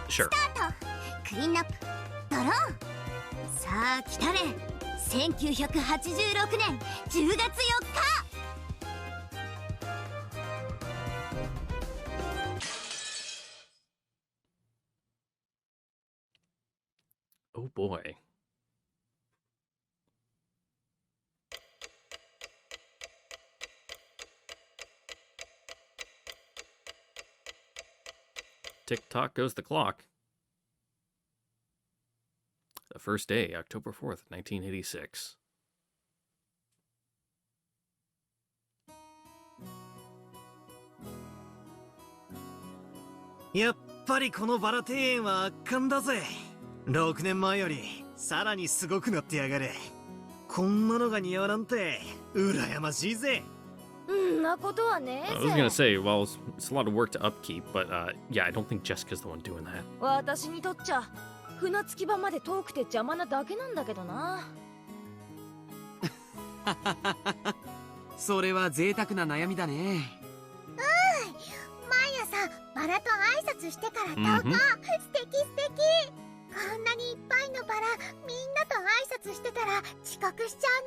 Sure. スタート。クリーンアップドロー。さあ来たれ。1986年10月4日。 Oh boy. Tick-tock goes the clock. The first day, October 4th, 1986. やっぱりこのバラ庭園は圧巻だぜ。6年前よりさらにすごくなってやがる。こんなのが似合うなんて羨ましいぜ。んなことはね I was gonna say, well, it's a lot of work to upkeep, but yeah, I don't think Jessica's the one doing that. 私にとっちゃ船着き場まで遠くて邪魔なだけなんだけどな。それは贅沢な悩みだね。毎朝バラと挨拶してから投稿。素敵素敵。こんなにいっぱいのバラみんなと挨拶してたら遅刻しちゃう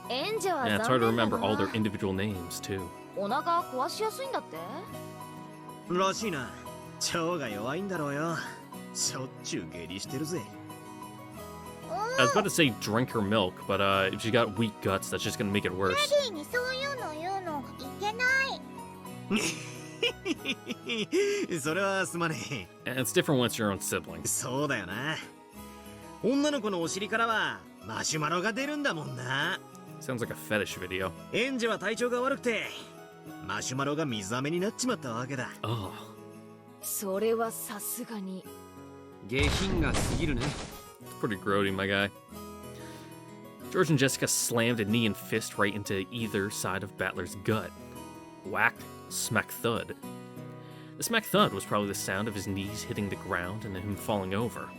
ね。演者は Yeah, it's 残 hard to 念だ remember all な。 their individual names, too. お腹壊しやすいんだって。らしいな。腸が弱いんだろうよ。しょっちゅう下痢してるぜ。I was about to say drink her milk, but if she got weak guts, that's just gonna make it worse. レディーにそういうの言うのいけない。それはすまねえ。 And it's different when it's your own sibling. そうだよな。女の子のお尻からはマシュマロが出るんだもんな。 Sounds like a fetish video. 園児は体調が悪くてマシュマロが水飴になっちまったわけだ。 Oh. それはさすがに。下品が過ぎるね。 It's pretty grody, my guy. George and Jessica slammed a knee and fist right into either side of Battler's gut. Whack, smack, thud. The smack thud was probably the sound of his knees hitting the ground and him falling over.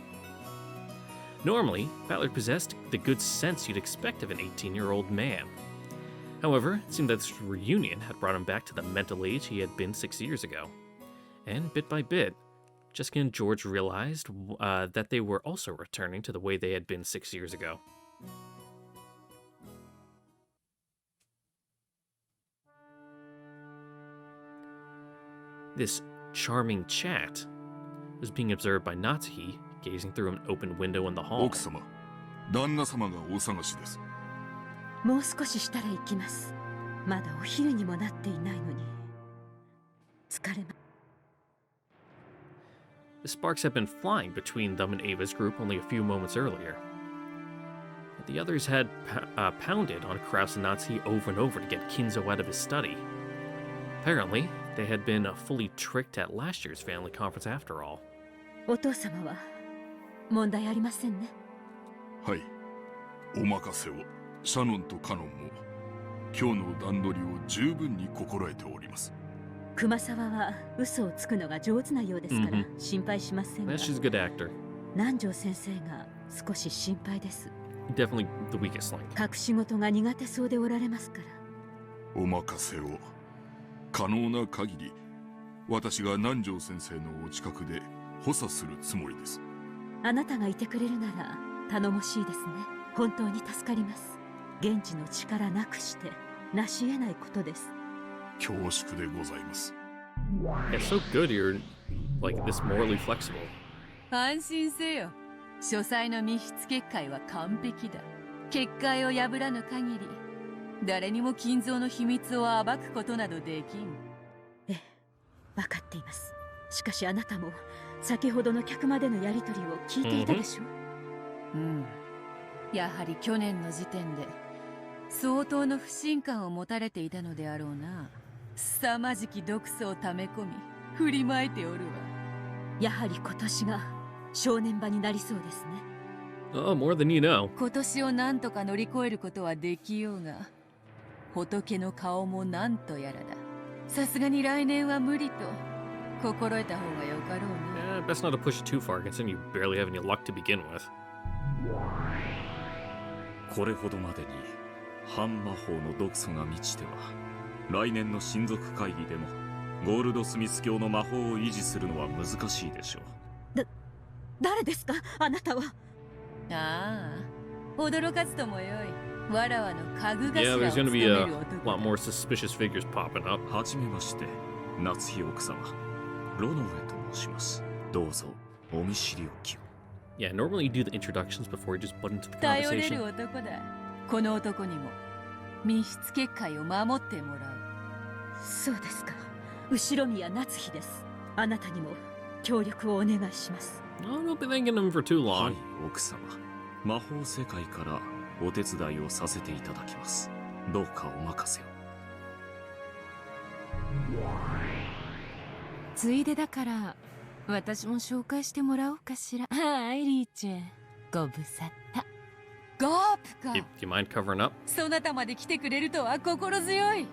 Normally, Battler possessed the good sense you'd expect of an 18-year-old man. However, it seemed that this reunion had brought him back to the mental age he had been 6 years ago. And bit by bit, Jessica and George realized that they were also returning to the way they had been 6 years ago. This charming chat was being observed by Natsuhi, gazing through an open window in the hall. 奥様、旦那様がお探しです。もう少ししたら行きます。まだお昼にもなっていないのに。疲れま。 The sparks had been flying between them and Ava's group only a few moments earlier. The others had pounded on Kraus and Natsuhi over and over to get Kinzo out of his study. Apparently, they had been fully tricked at last year's family conference after all. お父様は問題ありませんね。はい、お任せを。シャノンとカノンも今日の段取りを十分に心得ております。熊沢は嘘をつくのが上手なようですから心配しませんが、 She's a good actor. 南條先生が少し心配です。 Definitely the weakest link. 隠し事が苦手そうでおられますから。お任せを。可能な限り私が南條先生のお近くで補佐するつもりです。あなたがいてくれるなら頼もしいですね。本当に助かります。現地の力なくして成し得ないことです。恐縮でございます。 It's so good you're like this morally flexible. 安心せよ。書斎の密室結界は完璧だ。結界を破らぬ限り誰にも金蔵の秘密を暴くことなどできん。ええ、分かっています。しかしあなたも先ほどの客までのやりとりを聞いていたでしょう。やはり去年の時点で相当の不信感を持たれていたのであろうな。凄まじき毒素を溜め込み振りまいておるわ。やはり今年が正念場になりそうですね。Oh, more than you know. 今年を何とか乗り越えることはできようが、仏の顔もなんとやらだ。さすがに来年は無理と心得た方がよかろうな。Yeah, best not to push it too far, considering you barely have any luck to begin with. これほどまでに反魔法の毒素が満ちては、来年の親族会議でもゴールドスミス教の魔法を維持するのは難しいでしょう。誰ですか、あなたは。ああ、驚かずともよい。わらわの家具頭 Yeah, を there's 務 gonna め be る a 男 lot more suspicious figures popping up. はじめまして、夏日奥様、ロノウェと申します。どうぞお見知りおきを。Yeah, normally you do the introductions before you just butt into the 頼れる conversation. 男だ。この男にも密室結界を守ってもらう。そうですか。後宮夏日です。あなたにも協力をお願いします。Oh, don't be thanking him for too は long. い、奥様。魔法世界からお手伝いをさせていただきます。どうかお任せを。ついでだから私も紹介してもらおうかしら。はい、リーチェ。ご無沙汰。ガープか。Do you mind covering up? そなたまで来てくれるとは心強い。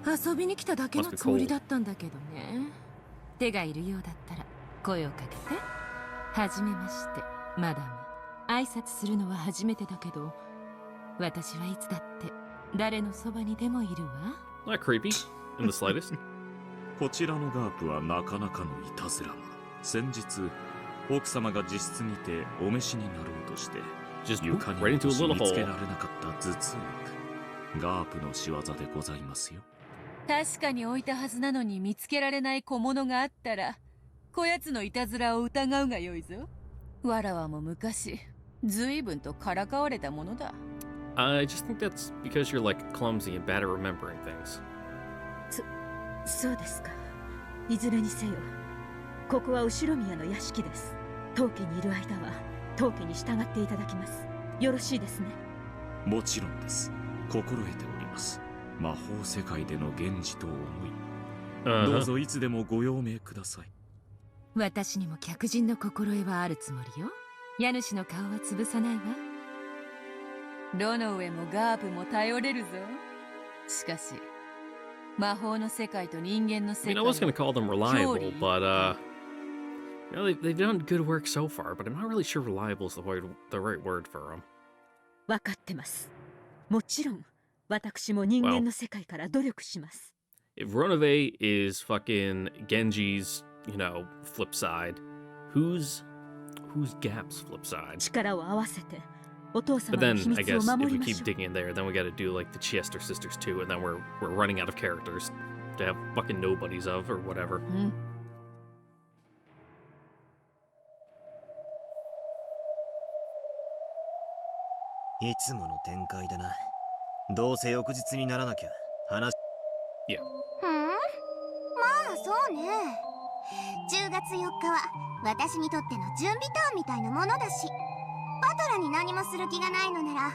遊びに来ただけのつもりだったんだけどね。手がいるようだったら声をかけて。はじめまして、マダム。挨拶するのは初めてだけど、私はいつだって誰のそばにでもいるわ。Not creepy in the slightest. こちらのガープはなかなかのいたずら者。先日、奥様が自室にてお召しになろうとして、床に right into a 落とし little 見つけ hole. られなかった頭痛薬。ガープの仕業でございますよ。確かに置いたはずなのに見つけられない小物があったら、こやつのいたずらを疑うがよいぞ。わらわも昔、随分とからかわれたものだ。I just think that's because you're like clumsy and bad at remembering things. そうですか。いずれにせよ、ここは後宮の屋敷です。当家にいる間は当家に従っていただきます。よろしいですね。もちろんです。心得ております。魔法世界での現実と思い、どうぞいつでもご用命ください。私にも客人の心得はあるつもりよ。家主の顔は潰さないわ。ロノウェもガープも頼れるぞ。しかし魔法の世界と人間の世 I mean, 界 I was gonna call them reliable, but you know, they've done good work so far, but I'm not really sure reliable is the right word for them. 分かってます。もちろん私も人間の世界から努力します。If Ronove is fucking Genji's, you know, flip side, who's Gap's flip side? 力を合わせてお父 But 様の then 秘 I 密を guess if 守 we りま keep しょう。 digging in there, then we gotta do like the Chester sisters too, and then we're running out of characters to have fucking nobodies of or whatever. いつもの展開だな。どうせ翌日にならなきゃ話。いや。まあそうね。10月4日は私にとっての準備ターンみたいなものだし、バトラに何もする気がないのなら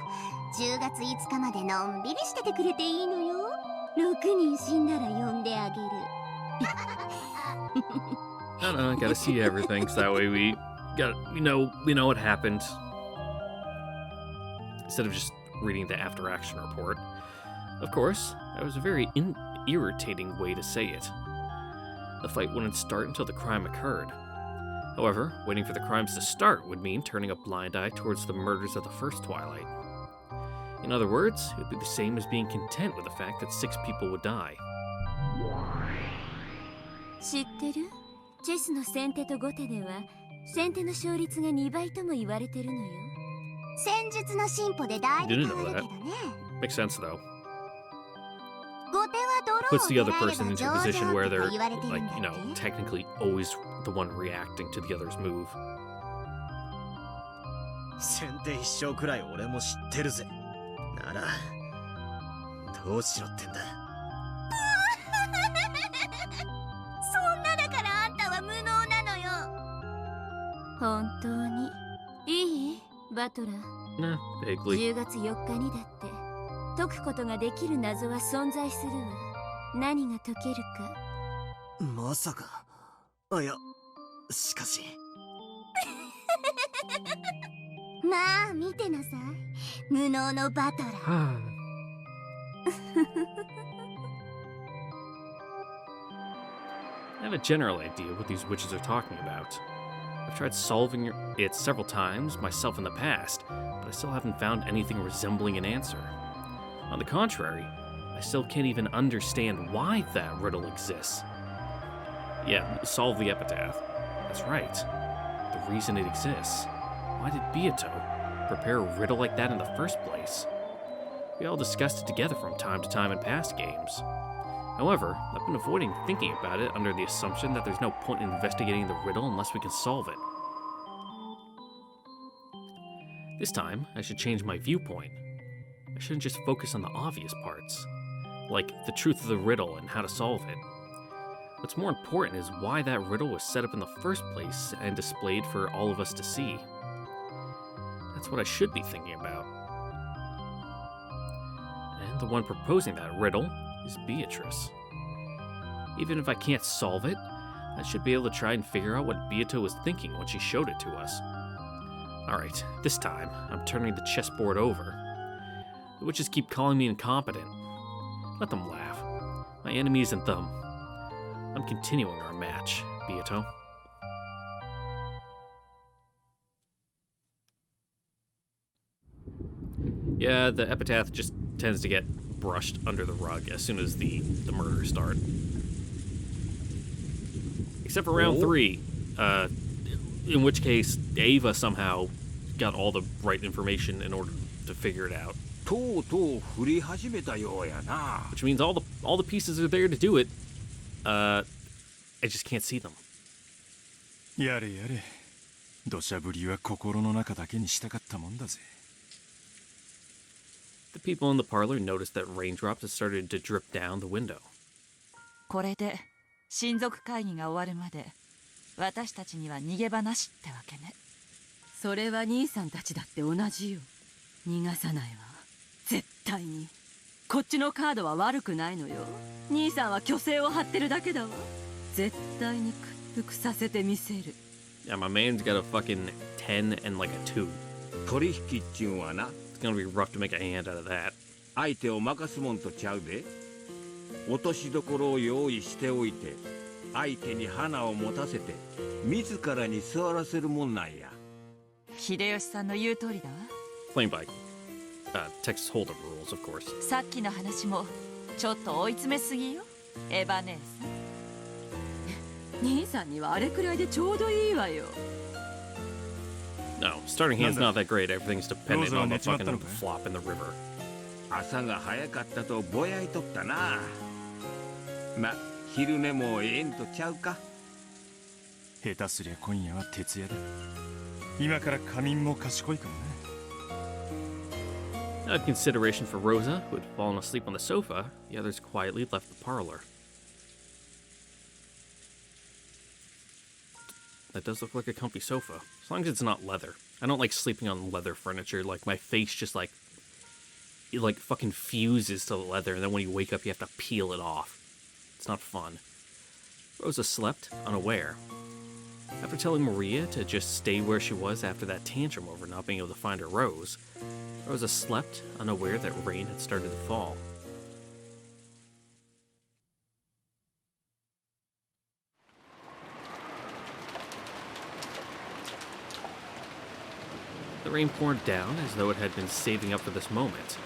10月5日までのんびりしててくれていいのよ。6人死んだら呼んであげる。I don't know, gotta see everything, so that way we know what happened. Instead of just reading the after action report. Of course, that was a very irritating way to say it. the fight wouldn't start until the crime occurred. However, waiting for the crimes to start would mean turning a blind eye towards the murders of the first Twilight. In other words, it would be the same as being content with the fact that 6 people would die. 知ってる？チェスの先手と後手では先手の勝率が2倍とも言われてるのよ。戦術の進歩でだいぶ変わるけどね。Makes sense though. 後手はドロー Puts the を other 狙え person ば into 上 a 々 position where と they're, か言われてる like, んだ you っ know, て。 technically always the one reacting to the other's move. 先手一勝くらい俺も知ってるぜ。ならどうしろってんだ。そんなだからあんたは無能なのよ。本当にいい？バトラー。Nah, vaguely. 10月4日にだって解くことができる謎は存在するわ。何が解けるか。まさか。あ、いや、しかし。まあ見てなさい。無能のバトラー。I have a general idea what these witches are talking about. I've tried solving it several times myself in the past, but I still haven't found anything resembling an answer. On the contrary, I still can't even understand why that riddle exists. Yeah, solve the epitaph. That's right. The reason it exists. Why did Beato prepare a riddle like that in the first place? We all discussed it together from time to time in past games. However, I've been avoiding thinking about it under the assumption that there's no point in investigating the riddle unless we can solve it. This time, I should change my viewpoint. I shouldn't just focus on the obvious parts, like the truth of the riddle and how to solve it. What's more important is why that riddle was set up in the first place and displayed for all of us to see. That's what I should be thinking about. And the one proposing that riddle is Beatrice. Even if I can't solve it, I should be able to try and figure out what Beato was thinking when she showed it to us. Alright, this time, I'm turning the chessboard over. The witches keep calling me incompetent. Let them laugh. My enemy isn't them. I'm continuing our match, Beato. Yeah, the epitaph just tends to get brushed under the rug as soon as the murders start. Except for round 3, in which case Ava somehow got all the right information in order to figure it out. Which means all the pieces are there to do it. I just can't see them. やれやれ。土砂降りは心の中だけにしたかったもんだぜ。The people in the parlor noticed that raindrops had started to drip down the window. これで親族会議が終わるまで私たちには逃げ場なしってわけね。それは兄さんたちだって同じよ。逃がさないわ。絶対に。こっちのカードは悪くないのよ。兄さんは虚勢を張ってるだけだわ。絶対に屈服させてみせる。Yeah, my man's got a fucking 10 and like a 2. 取引っちゅうんはな。It's gonna be rough to make a hand out of that. 相手を任すもんとちゃうで。落としどころを用意しておいて、相手に花を持たせて、自らに座らせるもんなんや。秀吉さんの言う通りだわ。Playing by Texas Hold'em rules, of course. さっきの話もちょっと追い詰めすぎよ、エヴァ姉さん。兄さんにはあれくらいでちょうどいいわよ。No, starting hand's not that great. Everything's dependent on the fucking flop in the river. 朝が早かったとぼやいとったな。ま、昼寝もええんとちゃうか。下手すりゃ今夜は徹夜だ。今から仮眠も賢いからな。Out of consideration for Rosa, who had fallen asleep on the sofa, the others quietly left the parlor. That does look like a comfy sofa, as long as it's not leather. I don't like sleeping on leather furniture. Like, my face just like, it like fucking fuses to the leather, and then when you wake up you have to peel it off. It's not fun. Rosa slept, unaware. After telling Maria to just stay where she was after that tantrum over not being able to find her rose, Rosa slept, unaware that rain had started to fall. The rain poured down as though it had been saving up for this moment.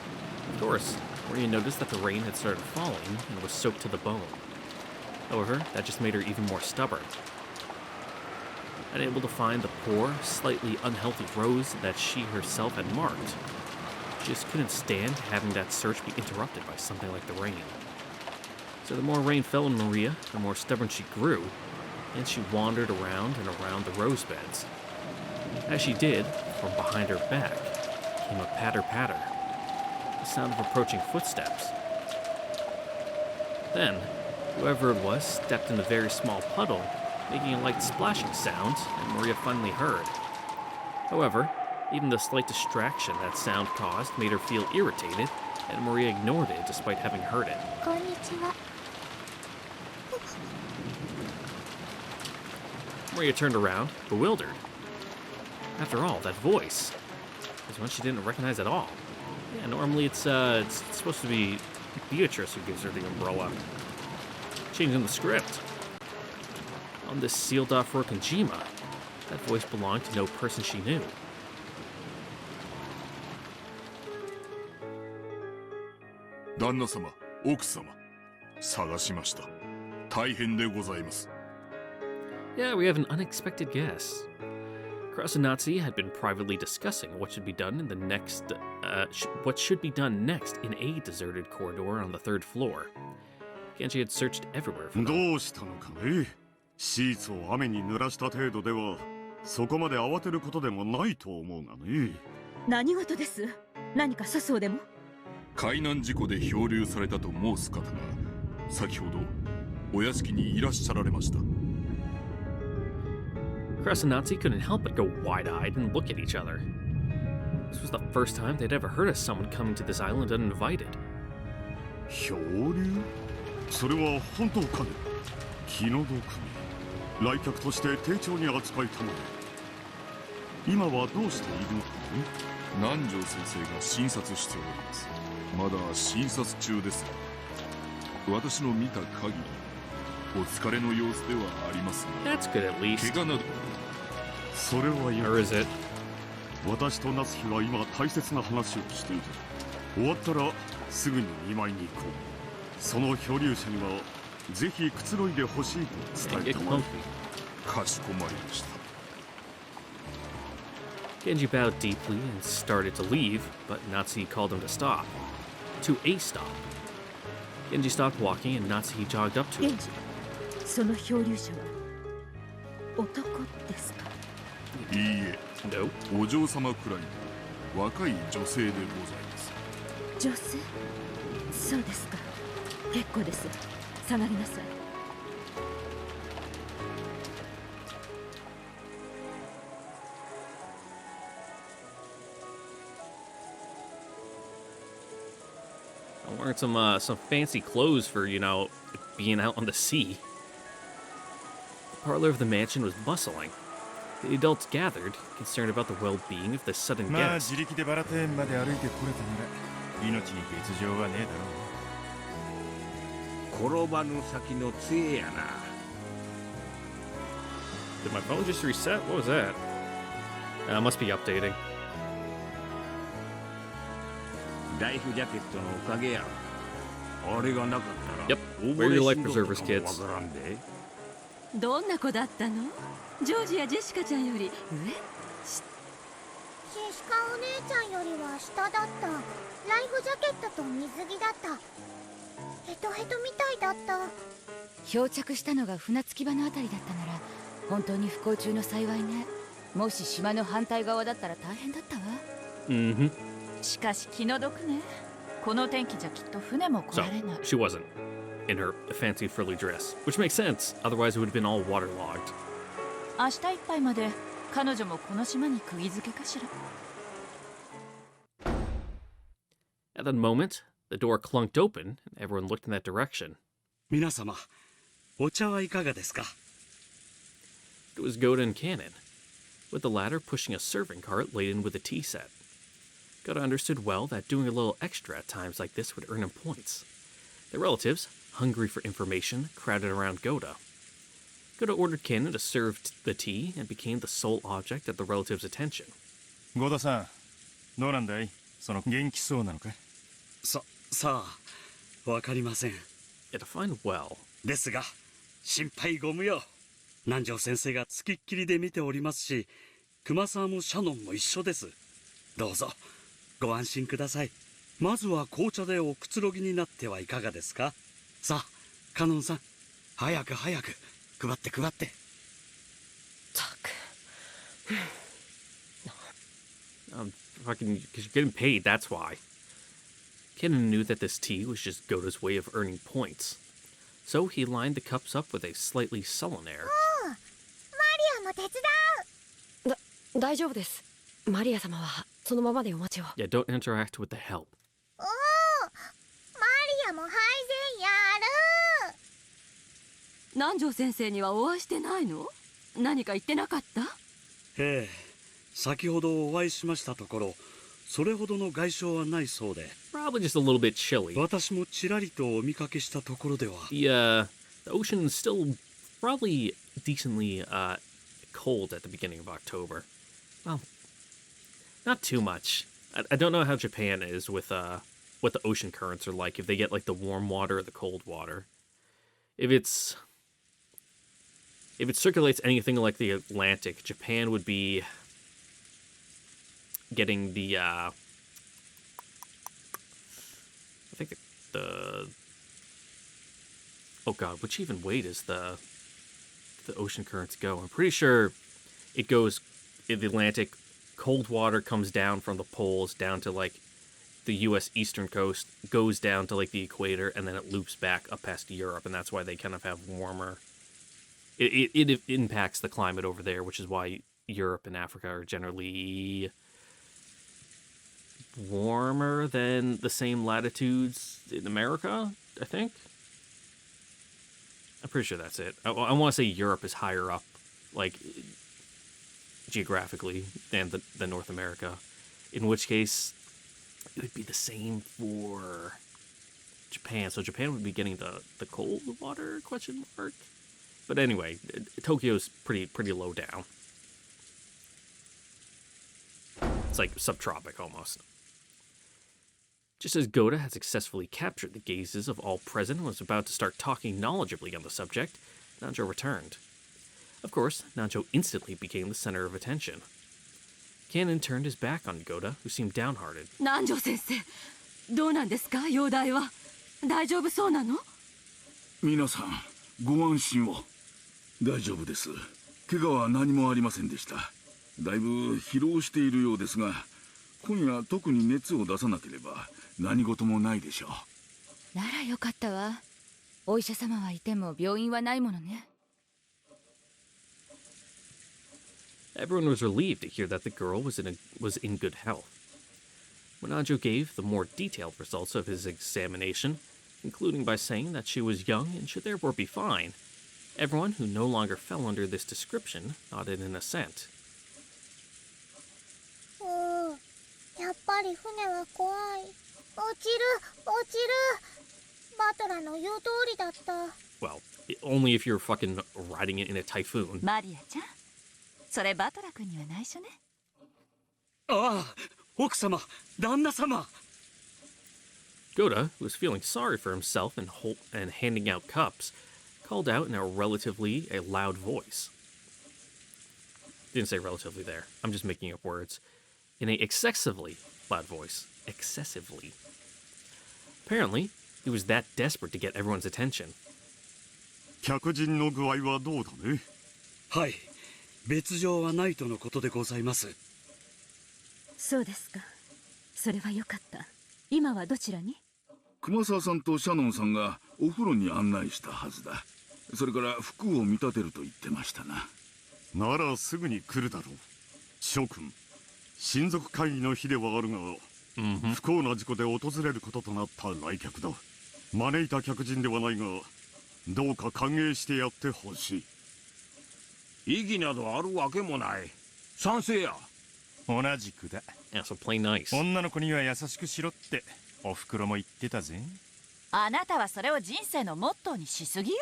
Of course, Maria noticed that the rain had started falling and was soaked to the bone. However, that just made her even more stubborn. Unable to find the poor, slightly unhealthy rose that she herself had marked, she just couldn't stand having that search be interrupted by something like the rain. So the more rain fell on Maria, the more stubborn she grew, and she wandered around and around the rose beds. As she did, from behind her back came a patter-patter, the sound of approaching footsteps. Then, whoever it was stepped in a very small puddle, making a light splashing sound, and Maria finally heard. However, even the slight distraction that sound caused made her feel irritated, and Maria ignored it despite having heard it. Konnichiwa. Maria turned around, bewildered. After all, that voice was one she didn't recognize at all. Yeah, normally it's supposed to be Beatrice who gives her the umbrella. Changing the script. On this sealed-off Rokonjima, that voice belonged to no person she knew. Danna sama, oku sama, sagashimashita. Taihen de gozaimasu. Yeah, we have an unexpected guest. Krasunatsu had been privately discussing what should be done in the next, what should be done next in a deserted corridor on the 3rd floor. Genji had searched everywhere for them. どうしたのかね。シーツを雨に濡らした程度では、そこまで慌てることでもないと思うがね。何事です？何か粗相でも？海難事故で漂流されたと申す方が、先ほどお屋敷にいらっしゃられました。Krasunatsu couldn't help but go wide-eyed and look at each other. This was the first time they'd ever heard of someone coming to this island uninvited. 漂流？それは本当かね。気の毒に来客として丁重に扱いたまえ。今はどうしているのかね。南條先生が診察しております。まだ診察中ですが、私の見た限りお疲れの様子ではありますが。That's good at least. 怪我など。それはよ。Or is it? 私と夏日は今大切な話をしている。終わったらすぐに見舞いに行こう。その漂流者にはぜひくつろいでほしいと伝えたまえ。かしこまりました。Genji bowed deeply and started to leave, but Natsuhi called him to stop. To a stop. Genji stopped walking and Natsuhi jogged up to him. genji、その漂流者は男ですか？いいえ、No. お嬢様くらいの若い女性でございます。女性？そうですか。結構です。下がりなさい。I'm wearing some fancy clothes for, you know, being out on the sea. The parlor of the mansion was bustling. The adults gathered, concerned about the well-being of this sudden まあ guest. 自力でバラ庭園まで歩いてこれたなら命に別状はねえだろう。転ばぬ先の杖やな。 Did my phone just reset? What was that? Must be updating. ライフジャケットのおかげや。あれがなかったら。 Yep. Wear your life preservers, kids. わからんで。どんな子だったの？ジョージやジェシカちゃんより上？シシカお姉ちゃんよりは下だった。ライフジャケットと水着だった。ヘトヘトみたいだった。漂着したのが船着き場のあたりだったなら本当に不幸中の幸いね。もし島の反対側だったら大変だったわ。Mm-hmm. しかし気の毒ね。この天気じゃきっと船も来 So, られない。 she wasn't in her fancy frilly dress, which makes sense. Otherwise, it would have been all waterlogged. 明日いっぱいまで彼女もこの島に釘付けかしら。At that moment, the door clunked open, and everyone looked in that direction. 皆様、お茶はいかがですか? It was Goda and Cannon, with the latter pushing a serving cart laden with a tea set. Goda understood well that doing a little extra at times like this would earn him points. The relatives, hungry for information, crowded around Goda. Goda ordered Cannon to serve the tea and became the sole object of the relatives' attention. ゴダさん、どうなんだい？その元気そうなのか？さあ、わかりません。Defined well. ですが、心配ご無用。南條先生がつきっきりで見ておりますし、熊沢もシャノンも一緒です。どうぞ、ご安心ください。まずは紅茶でおくつろぎになってはいかがですか？さあ、カノンさん、早く配って配って。Fucking, because you're getting paid, that's why. Ken knew that this tea was just Goda's way of earning points. So he lined the cups up with a slightly sullen air. マリアも手伝う。大丈夫です。マリア様はそのままでお待ちを。Yeah, don't interact with the help. おお、マリアも配膳やる。南條先生にはお会いしてないの？何か言ってなかった？ええ、先ほどお会いしましたところ、それほどの外傷はないそうで。Probably just a little bit chilly. 私もちらりとお見かけしたところでは。The ocean is still probably decently cold at the beginning of October. Well, not too much. I don't know how Japan is with what the ocean currents are like. If they get like the warm water or the cold water. If it circulates anything like the Atlantic, Japan would be getting the I think the oh god, which even way does the ocean currents go? I'm pretty sure it goes in the Atlantic. Cold water comes down from the poles down to like the U.S. eastern coast, goes down to like the equator, and then it loops back up past Europe, and that's why they kind of have warmer. It impacts the climate over there, which is why Europe and Africa are generally warmer than the same latitudes in America, I think. I'm pretty sure that's it. I want to say Europe is higher up, like, geographically than the North America. In which case, it would be the same for Japan. So Japan would be getting the cold water, question mark? But anyway, Tokyo's pretty low down. It's like subtropic almost. Just as Goda had successfully captured the gazes of all present and was about to start talking knowledgeably on the subject, Nanjo returned. Of course, Nanjo instantly became the center of attention. Cannon turned his back on Goda, who seemed downhearted. Nanjo sensei, どうなんですか？容体は大丈夫そうなの？皆さん、ご安心を。大丈夫です。怪我は何もありませんでした。だいぶ疲労しているようですが、今夜特に熱を出さなければ何事もないでしょう。ならよかったわ。お医者様はいても病院はないものね。Everyone was relieved to hear that the girl was in good health. When Nanjo gave the more detailed results of his examination, concluding by saying that she was young and should therefore be fine, everyone who no longer fell under this description nodded in assent. やっぱり船は怖い。落ちる。バトラの言う通りだった。Well, only if you're fucking riding it in a typhoon. マリアちゃん、それバトラ君には内緒ね。ああ、奥様、旦那様。Goda, who was feeling sorry for himself and handing out cups, called out in a loud voice. Didn't say relatively there. I'm just making up words. In a excessively loud voice. Excessively. Apparently, he was that desperate to get everyone's attention. 客人の具合はどうだね？はい、別状はないとのことでございます。そうですか。それはよかった。今はどちらに？熊沢さんとシャノンさんがお風呂に案内したはずだ。それから服を見立てると言ってましたな。ならすぐに来るだろう。諸君、親族会議の日ではあるが、不幸な事故で訪れることとなった来客だ。招いた客人ではないが、どうか歓迎してやってほしい。意義などあるわけもない。賛成や。同じくだ。Yeah, so play nice. 女の子には優しくしろっておふくろも言ってたぜ。あなたはそれを人生のモットーにしすぎよ。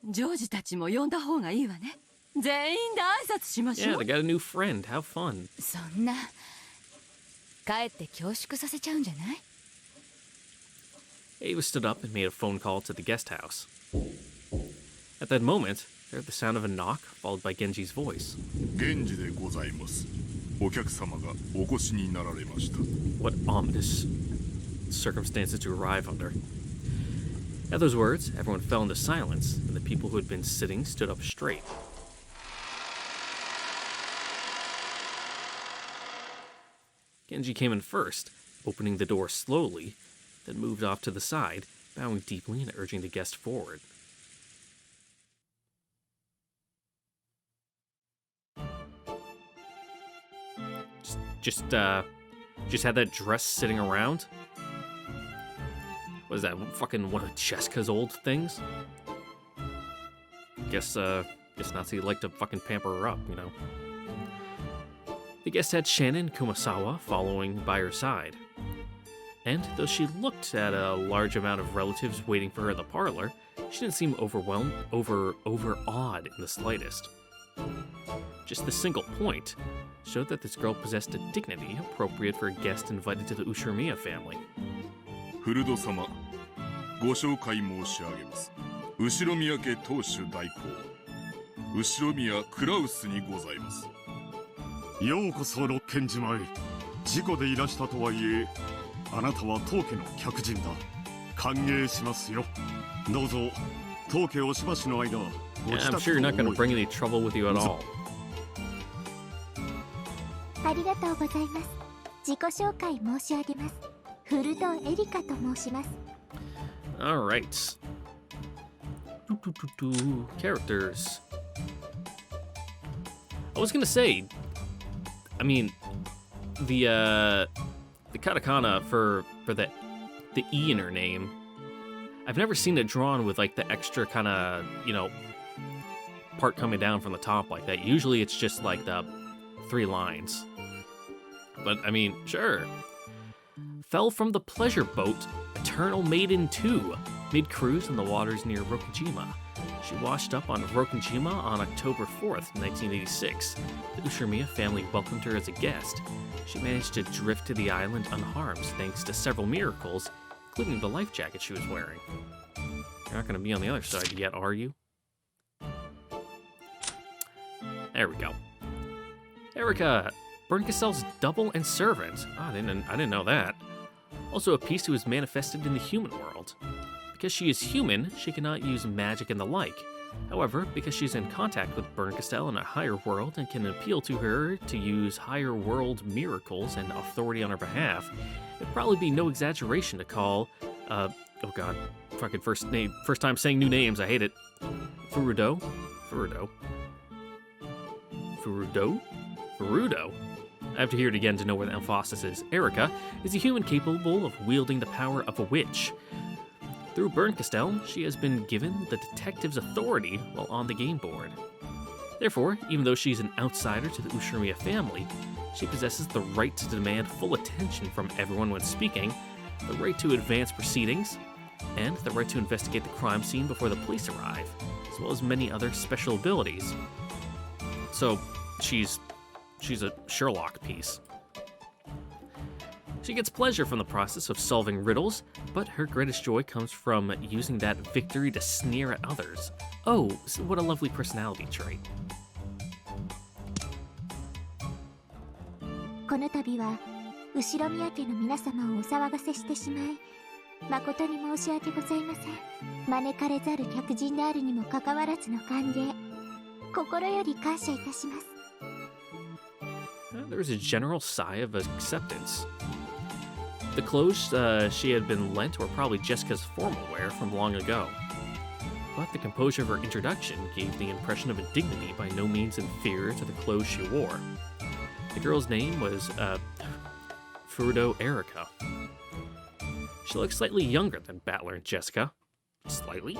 ジョージたちも呼んだ方がいいわね。全員で挨拶しましょ Yeah, う they got a new friend. How fun. そんなかえって恐縮させちゃうんじゃない？ Ava stood up and made a phone call to the guest house. At that moment, they heard the sound of a knock, followed by Genji's voice. 源氏でございます。お客様がお越しになられました。 What ominous circumstances to arrive under. At those words, everyone fell into silence, and the people who had been sitting stood up straight. Genji came in first, opening the door slowly, then moved off to the side, bowing deeply and urging the guest forward. Just had that dress sitting around? What is that, fucking one of Jessica's old things? Guess Natsu liked to fucking pamper her up, you know? The guest had Shannon Kumasawa following by her side. And though she looked at a large amount of relatives waiting for her in the parlor, she didn't seem overwhelmed, overawed in the slightest. Just the single point showed that this girl possessed a dignity appropriate for a guest invited to the Ushirimiya family. フルド様、ご紹介申し上げます。後宮家当主代行、後宮クラウスにございます。ようこそ六軒島へ。事故でいらしたとはいえ、あなたは当家の客人だ。歓迎しますよ。どうぞ当家おしばしの間、ご Yeah, 自 I'm 宅 sure you're と not going 思 to い bring any trouble with you at all. ありがとうございます。自己紹介申し上げます。フルドエリカと申します。Alright. Characters. I was gonna say, I mean, the katakana for the E in her name, I've never seen it drawn with like the extra kind of, you know, part coming down from the top like that. Usually it's just like the 3 lines. But I mean, sure. Fell from the pleasure boat, Eternal Maiden 2, mid-cruise in the waters near Rokujima. She washed up on Rokujima on October 4th, 1986. The Ushirimiya family welcomed her as a guest. She managed to drift to the island unharmed thanks to several miracles, including the life jacket she was wearing. You're not going to be on the other side yet, are you? There we go. Erica, Burncastell's double and servant. Oh, I didn't know that. Also a piece who is manifested in the human world. Because she is human, she cannot use magic and the like. However, because she's in contact with Burncastell in a higher world and can appeal to her to use higher world miracles and authority on her behalf, it'd probably be no exaggeration to call, oh god, fucking first time saying new names, I hate it. Furudo? I have to hear it again to know where the emphasis is. Erica is a human capable of wielding the power of a witch. Through Burncastell, she has been given the detective's authority while on the game board. Therefore, even though she's an outsider to the Ushirimiya family, she possesses the right to demand full attention from everyone when speaking, the right to advance proceedings, and the right to investigate the crime scene before the police arrive, as well as many other special abilities. So, she's a Sherlock piece. She gets pleasure from the process of solving riddles, but her greatest joy comes from using that victory to sneer at others. Oh, what a lovely personality trait. この度は後宮家の皆様をお騒がせしてしまい誠に申し訳ございません。招かれざる客人であるにもかかわらずの歓迎、心より感謝いたします。There was a general sigh of acceptance. The clothes she had been lent were probably Jessica's formal wear from long ago. But the composure of her introduction gave the impression of a dignity by no means inferior to the clothes she wore. The girl's name was, Furudo Erica. She looked slightly younger than Battler and Jessica. Slightly?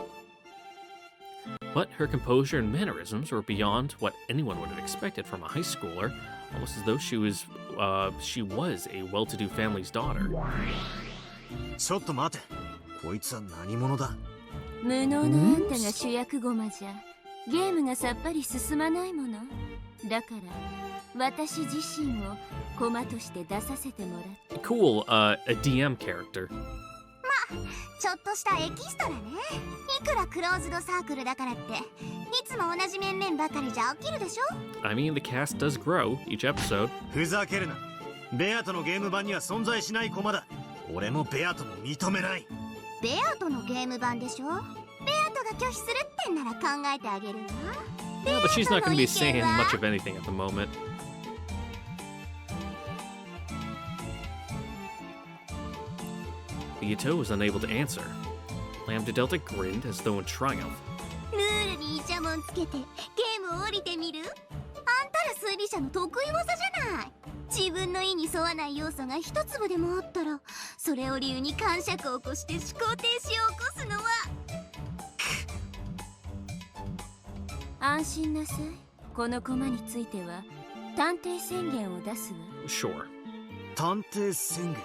But her composure and mannerisms were beyond what anyone would have expected from a high schooler, almost as though she was a well-to-do family's daughter. ちょっと待て。こいつは何者だ？無能のあんたが主役駒じゃ。ゲームがさっぱり進まないもの。だから私自身を駒として出させてもらって。 Cool, a DM character. まあちょっとしたエキストラね。いくらクローズドサークルだからっていつも同じ面々ばかりじゃ飽きるでしょ。 I mean, the cast does grow each episode. ふざけるな。ベアトのゲーム版には存在しない駒だ。俺もベアトも認めない。ベアトのゲーム版でしょ。ベアトが拒否するってんなら考えてあげるわ。 Yeah, but she's not going to be saying much of anything at the moment. Ito was unable to answer. Lambda Delta grinned as though in triumph. ルールにイチャモンつけてゲームを降りてみる。あんたら推理者の得意技じゃない。自分の意に沿わない要素が一粒でもあったらそれを理由に感触を起こして思考停止を起こすのは。安心なさい。この駒については探偵宣言を出すわ。 Sure. 探偵宣言。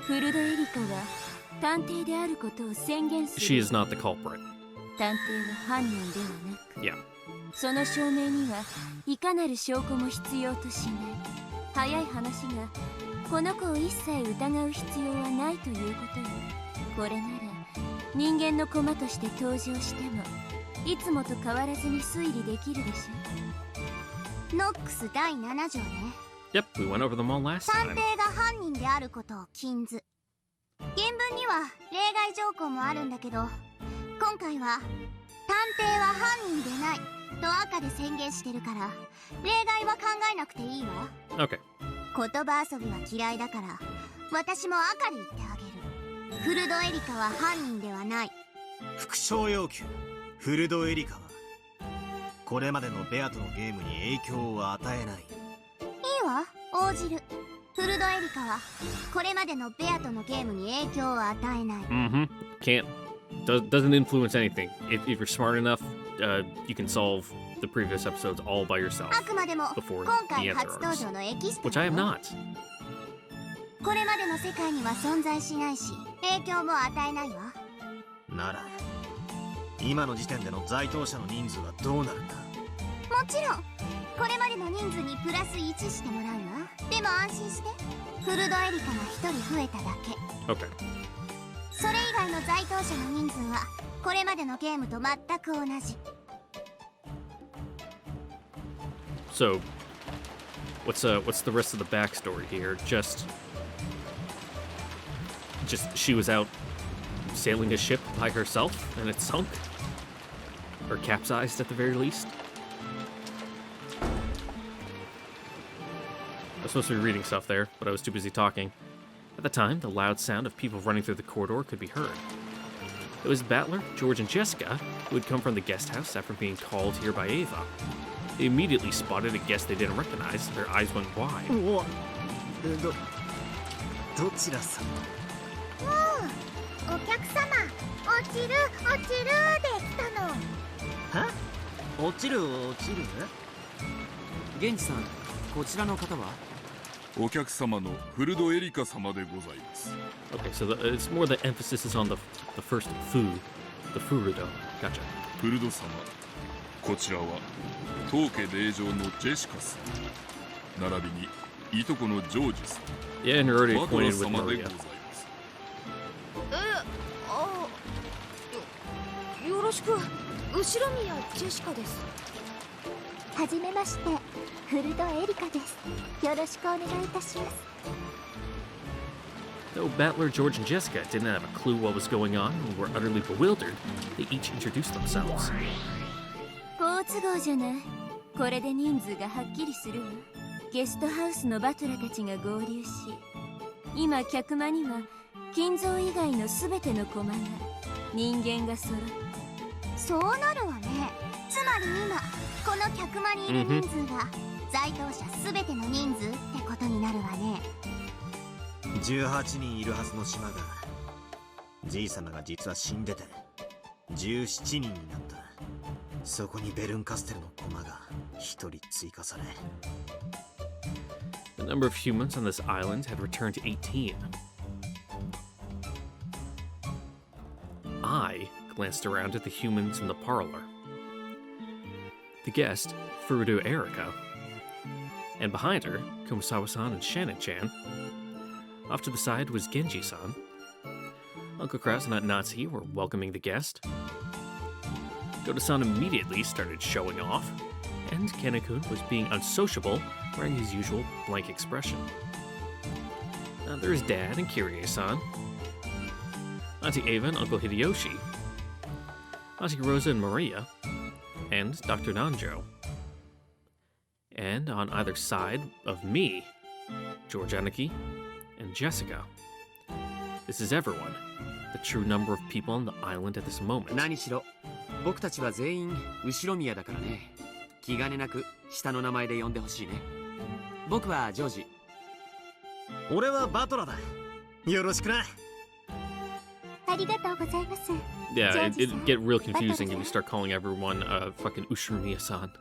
フルドエリカは探偵であることを宣言する。 She is not the culprit. 探偵は犯人ではなく、Yeah. その証明にはいかなる証拠も必要としない。早い話がこの子を一切疑う必要はないということよ。これなら人間の駒として登場してもいつもと変わらずに推理できるでしょ。ノックス第7条ね。 Yep, we went over them all last 探 time. 偵が犯人であることを禁ず。原文には例外条項もあるんだけど今回は探偵は犯人でないと赤で宣言してるから例外は考えなくていいわ。 Okay. 言葉遊びは嫌いだから私も赤で言ってあげる。フルドエリカは犯人ではない。副賞要求。フルドエリカはこれまでのベアトのゲームに影響を与えない。いいわ、応じる。フルドエリカはこれまでのベアトのゲームに影響を与えない。 Mm-hmm. Doesn't influence anything. If you're smart enough, you can solve the previous episodes all by yourself あくまでも before 今 the 回 end 初登 arcs, 場のエキスト which ラ I よ。 am not. これまでの世界には存在しないし影響も与えないわ。なら今の時点での在当者の人数はどうなるんだ。もちろんこれまでの人数にプラス1してもらうわ。でも安心してフルドエリカが1人増えただけ。 Okay. それ以外の在当者の人数はこれまでのゲームと全く同じ。 So, what's the rest of the backstory here? Just she was out sailing a ship by herself and it sunk? Or capsized at the very least? I was supposed to be reading stuff there, but I was too busy talking. At the time, the loud sound of people running through the corridor could be heard. It was Battler, George, and Jessica, who had come from the guest house after being called here by Ava. They immediately spotted a guest they didn't recognize, and their eyes went wide. どちらさん。お客様、落ちるで来たの。は？落ちる。源氏さん、こちらの方は？お客様のフルドエリカ様でございます。 Okay, so it's more the emphasis is on the first fu, the furudo. Gotcha. フルド様、こちらは当家令嬢のジェシカさん、並びにいとこのジョージさん、 Yeah, and you're already バトラ acquainted with 様でござい Maria. ます。よろしく。後ろ宮ジェシカです。はじめまして、フルドエリカです。よろしくお願いいたします。 Though Battler, George, and Jessica didn't have a clue what was going on and were utterly bewildered, they each introduced themselves. 好都合じゃない。これで人数がはっきりするわ。ゲストハウスのバトラたちが合流し、今客間には金蔵以外のすべての駒が人間が揃って。そうなるわね。つまり今この客間にいる人数が在当者すべての人数ってことになるわね。18人いるはずの島がじい様が実は死んでて17人になった。そこにベルンカステルの駒が1人追加され。The number of humans on this island had returned to 18. I glanced around at the humans in the parlor. the guest, Furudo Erika. And behind her, Kumasawa-san and Shannon-chan. Off to the side was Genji-san. Uncle Kraus and Aunt Natsuki were welcoming the guest. Goto-san immediately started showing off, and Ken-kun was being unsociable, wearing his usual blank expression. There's Dad and Kirie-san, Auntie Ava and Uncle Hideyoshi, Auntie Rosa and Maria, and Dr. Nanjo. And on either side of me, George Aniki and Jessica. This is everyone, the true number of people on the island at this moment. 何しろ僕たちは全員後ろ宮だからね。気兼ねなく下の名前で呼んでほしいね。僕はジョージ。俺はバトラだ。よろしくな。ありがとうございます。Yeah, it'd get real confusing if you start calling everyone fucking Ushiromiya-san.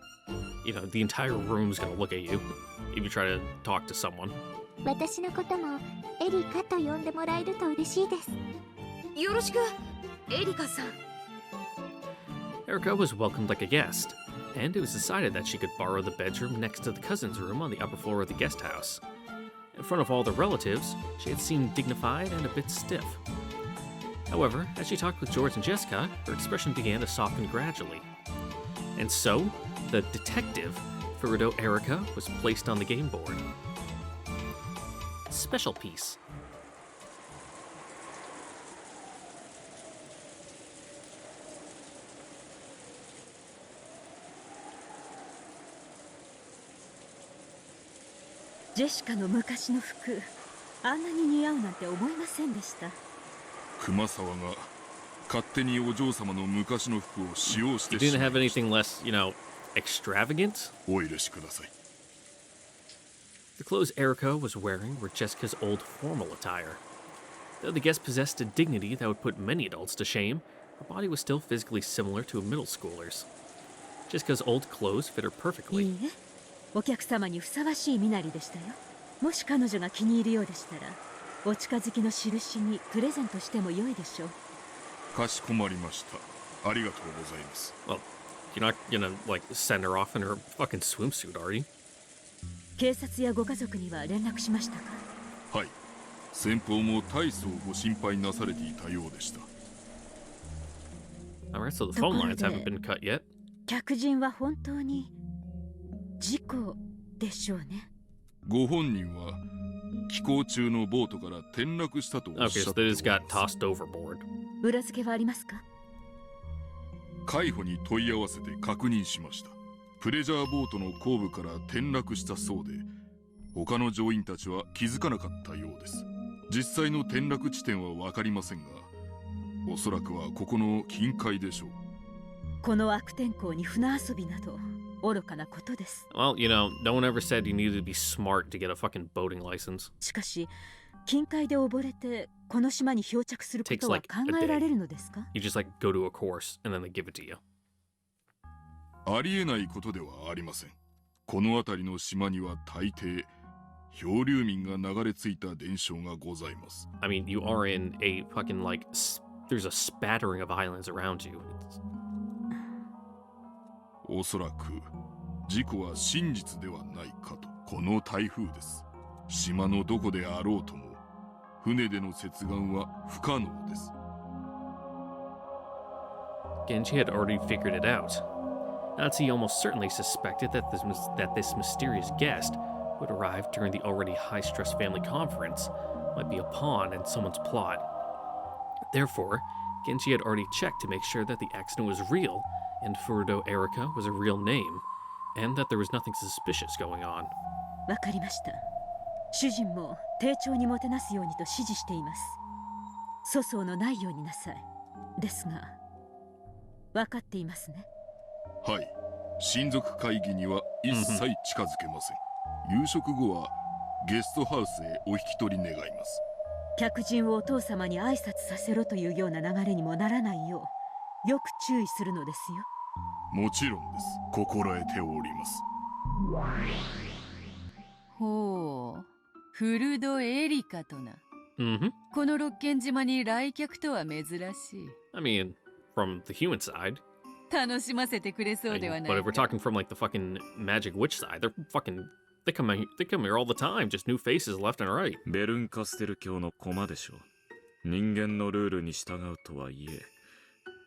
You know, the entire room's gonna look at you if you try to talk to someone. 私のこともエリカと呼んでもらえると嬉しいです。よろしく、エリカさん。Erika was welcomed like a guest, and it was decided that she could borrow the bedroom next to the cousin's room on the upper floor of the guest house. In front of all the relatives, she had seemed dignified and a bit stiff. However, as she talked with George and Jessica, her expression began to soften gradually. And so, the detective, Furudo Erika, was placed on the game board. Special piece. Jessica の昔の服、あんなに似合うなんて思いませんでした。熊沢が勝手にお嬢様の昔の服を使用してしまいました。 You didn't have anything less, you know, extravagant? お許しください。The clothes Erika was wearing were Jessica's old formal attire. Though the guest possessed a dignity that would put many adults to shame, her body was still physically similar to a middle schooler's. Jessica's old clothes fit her perfectly. いいえ、お客様にふさわしい身なりでしたよ。もし彼女が気に入るようでしたら、お近づきの印にプレゼントしても良いでしょう。かしこまりました。ありがとうございます。Well, you're not gonna, like, send her off in her fucking swimsuit, are you? 警察やご家族には連絡しましたか？はい。先方も大層ご心配なされていたようでした。Alright, so the phone lines haven't been cut yet. 客人は本当に事故でしょうね。ご本人は寄港中のボートから転落したとおっしゃっております。Okay, so they just got tossed overboard. 裏付けはありますか？海保に問い合わせて確認しました。プレジャーボートの後部から転落したそうで、他の乗員たちは気づかなかったようです。実際の転落地点は分かりませんが、おそらくはここの近海でしょう。この悪天候に船遊びなど愚かなことです。Well, you know, no one ever said you needed to be smart to get a fucking boating license. しかし、近海で溺れてこの島に漂着することは考えられるのですか？ You just like go to a course and then they give it to you. ありえないことではありません。この辺りの島には大抵漂流民が流れ着いた伝承がございます。I mean, you are in a fucking like there's a spattering of islands around you. おそらく事故は真実ではないかと。この台風です。島のどこであろうとも船での接岸は不可能です。Genji had already figured it out. Natsuki almost certainly suspected that this mysterious guest who had arrived during the already high-stress family conference might be a pawn in someone's plot. Therefore, Genji had already checked to make sure that the accident was real and Furudo Erika was a real name, and that there was nothing suspicious going on. わかりました。主人も丁重にもてなすようにと指示しています。粗相のないようになさい。ですが、わかっていますね。はい。親族会議には一切近づけません。夕食後はゲストハウスへお引き取り願います。客人をお父様に挨拶させろというような流れにもならないよう、よく注意するのですよ。もちろんです。心得ております。ほう、フルドエリカとな。この六軒島に来客とは珍しい。I mean, from the human side. 楽しませてくれそうではない But if we're talking from like the fucking magic witch side, they come here all the time, just new faces left and right. ベルンカステル教の駒でしょう。人間のルールに従うとはいえ、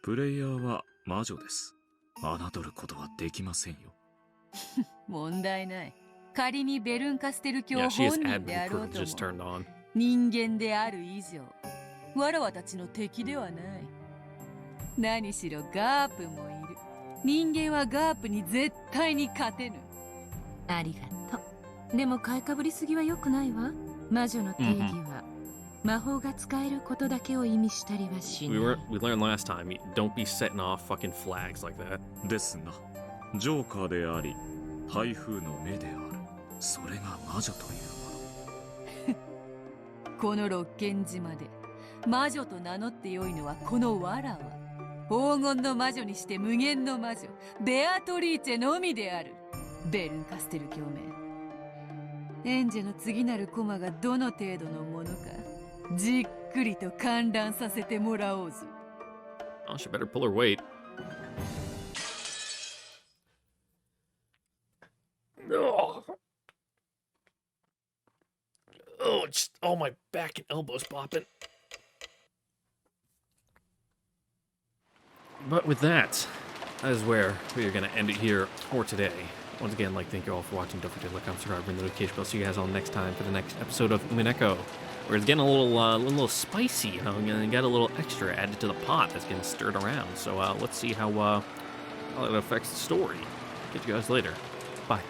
プレイヤーは魔女です。侮ることはできませんよ。問題ない。仮にベルンカステル教 Yeah, she 本 has 人であろう admin と just も turned on. 人間である以上わらわたちの敵ではない。何しろガープもいる。人間はガープに絶対に勝てぬ。ありがとう。でも買いかぶりすぎは良くないわ。魔女の定義は魔法が使えることだけを意味したりはしない。We learned last time, don't be setting off fucking flags like that. ですが、ジョーカーであり、台風の目である。それが魔女というもの。この六軒島で魔女と名乗ってよいのはこのわらわ。黄金の魔女にして無限の魔女ベアトリーチェのみである。ベルンカステル教名。エンジェの次なるコマがどの程度のものかじっくりと観覧させてもらおうぞ。Oh, she better pull her weight. Oh, just my back and elbows popping. But with that is where we are going to end it here for today. Once again, thank you all for watching. Don't forget to like, comment, subscribe, ring the notification bell. See you guys all next time for the next episode of Umineko, where it's getting a little spicy, you know, and got a little extra added to the pot that's getting stirred around. So let's see how it affects the story. Catch you guys later. Bye.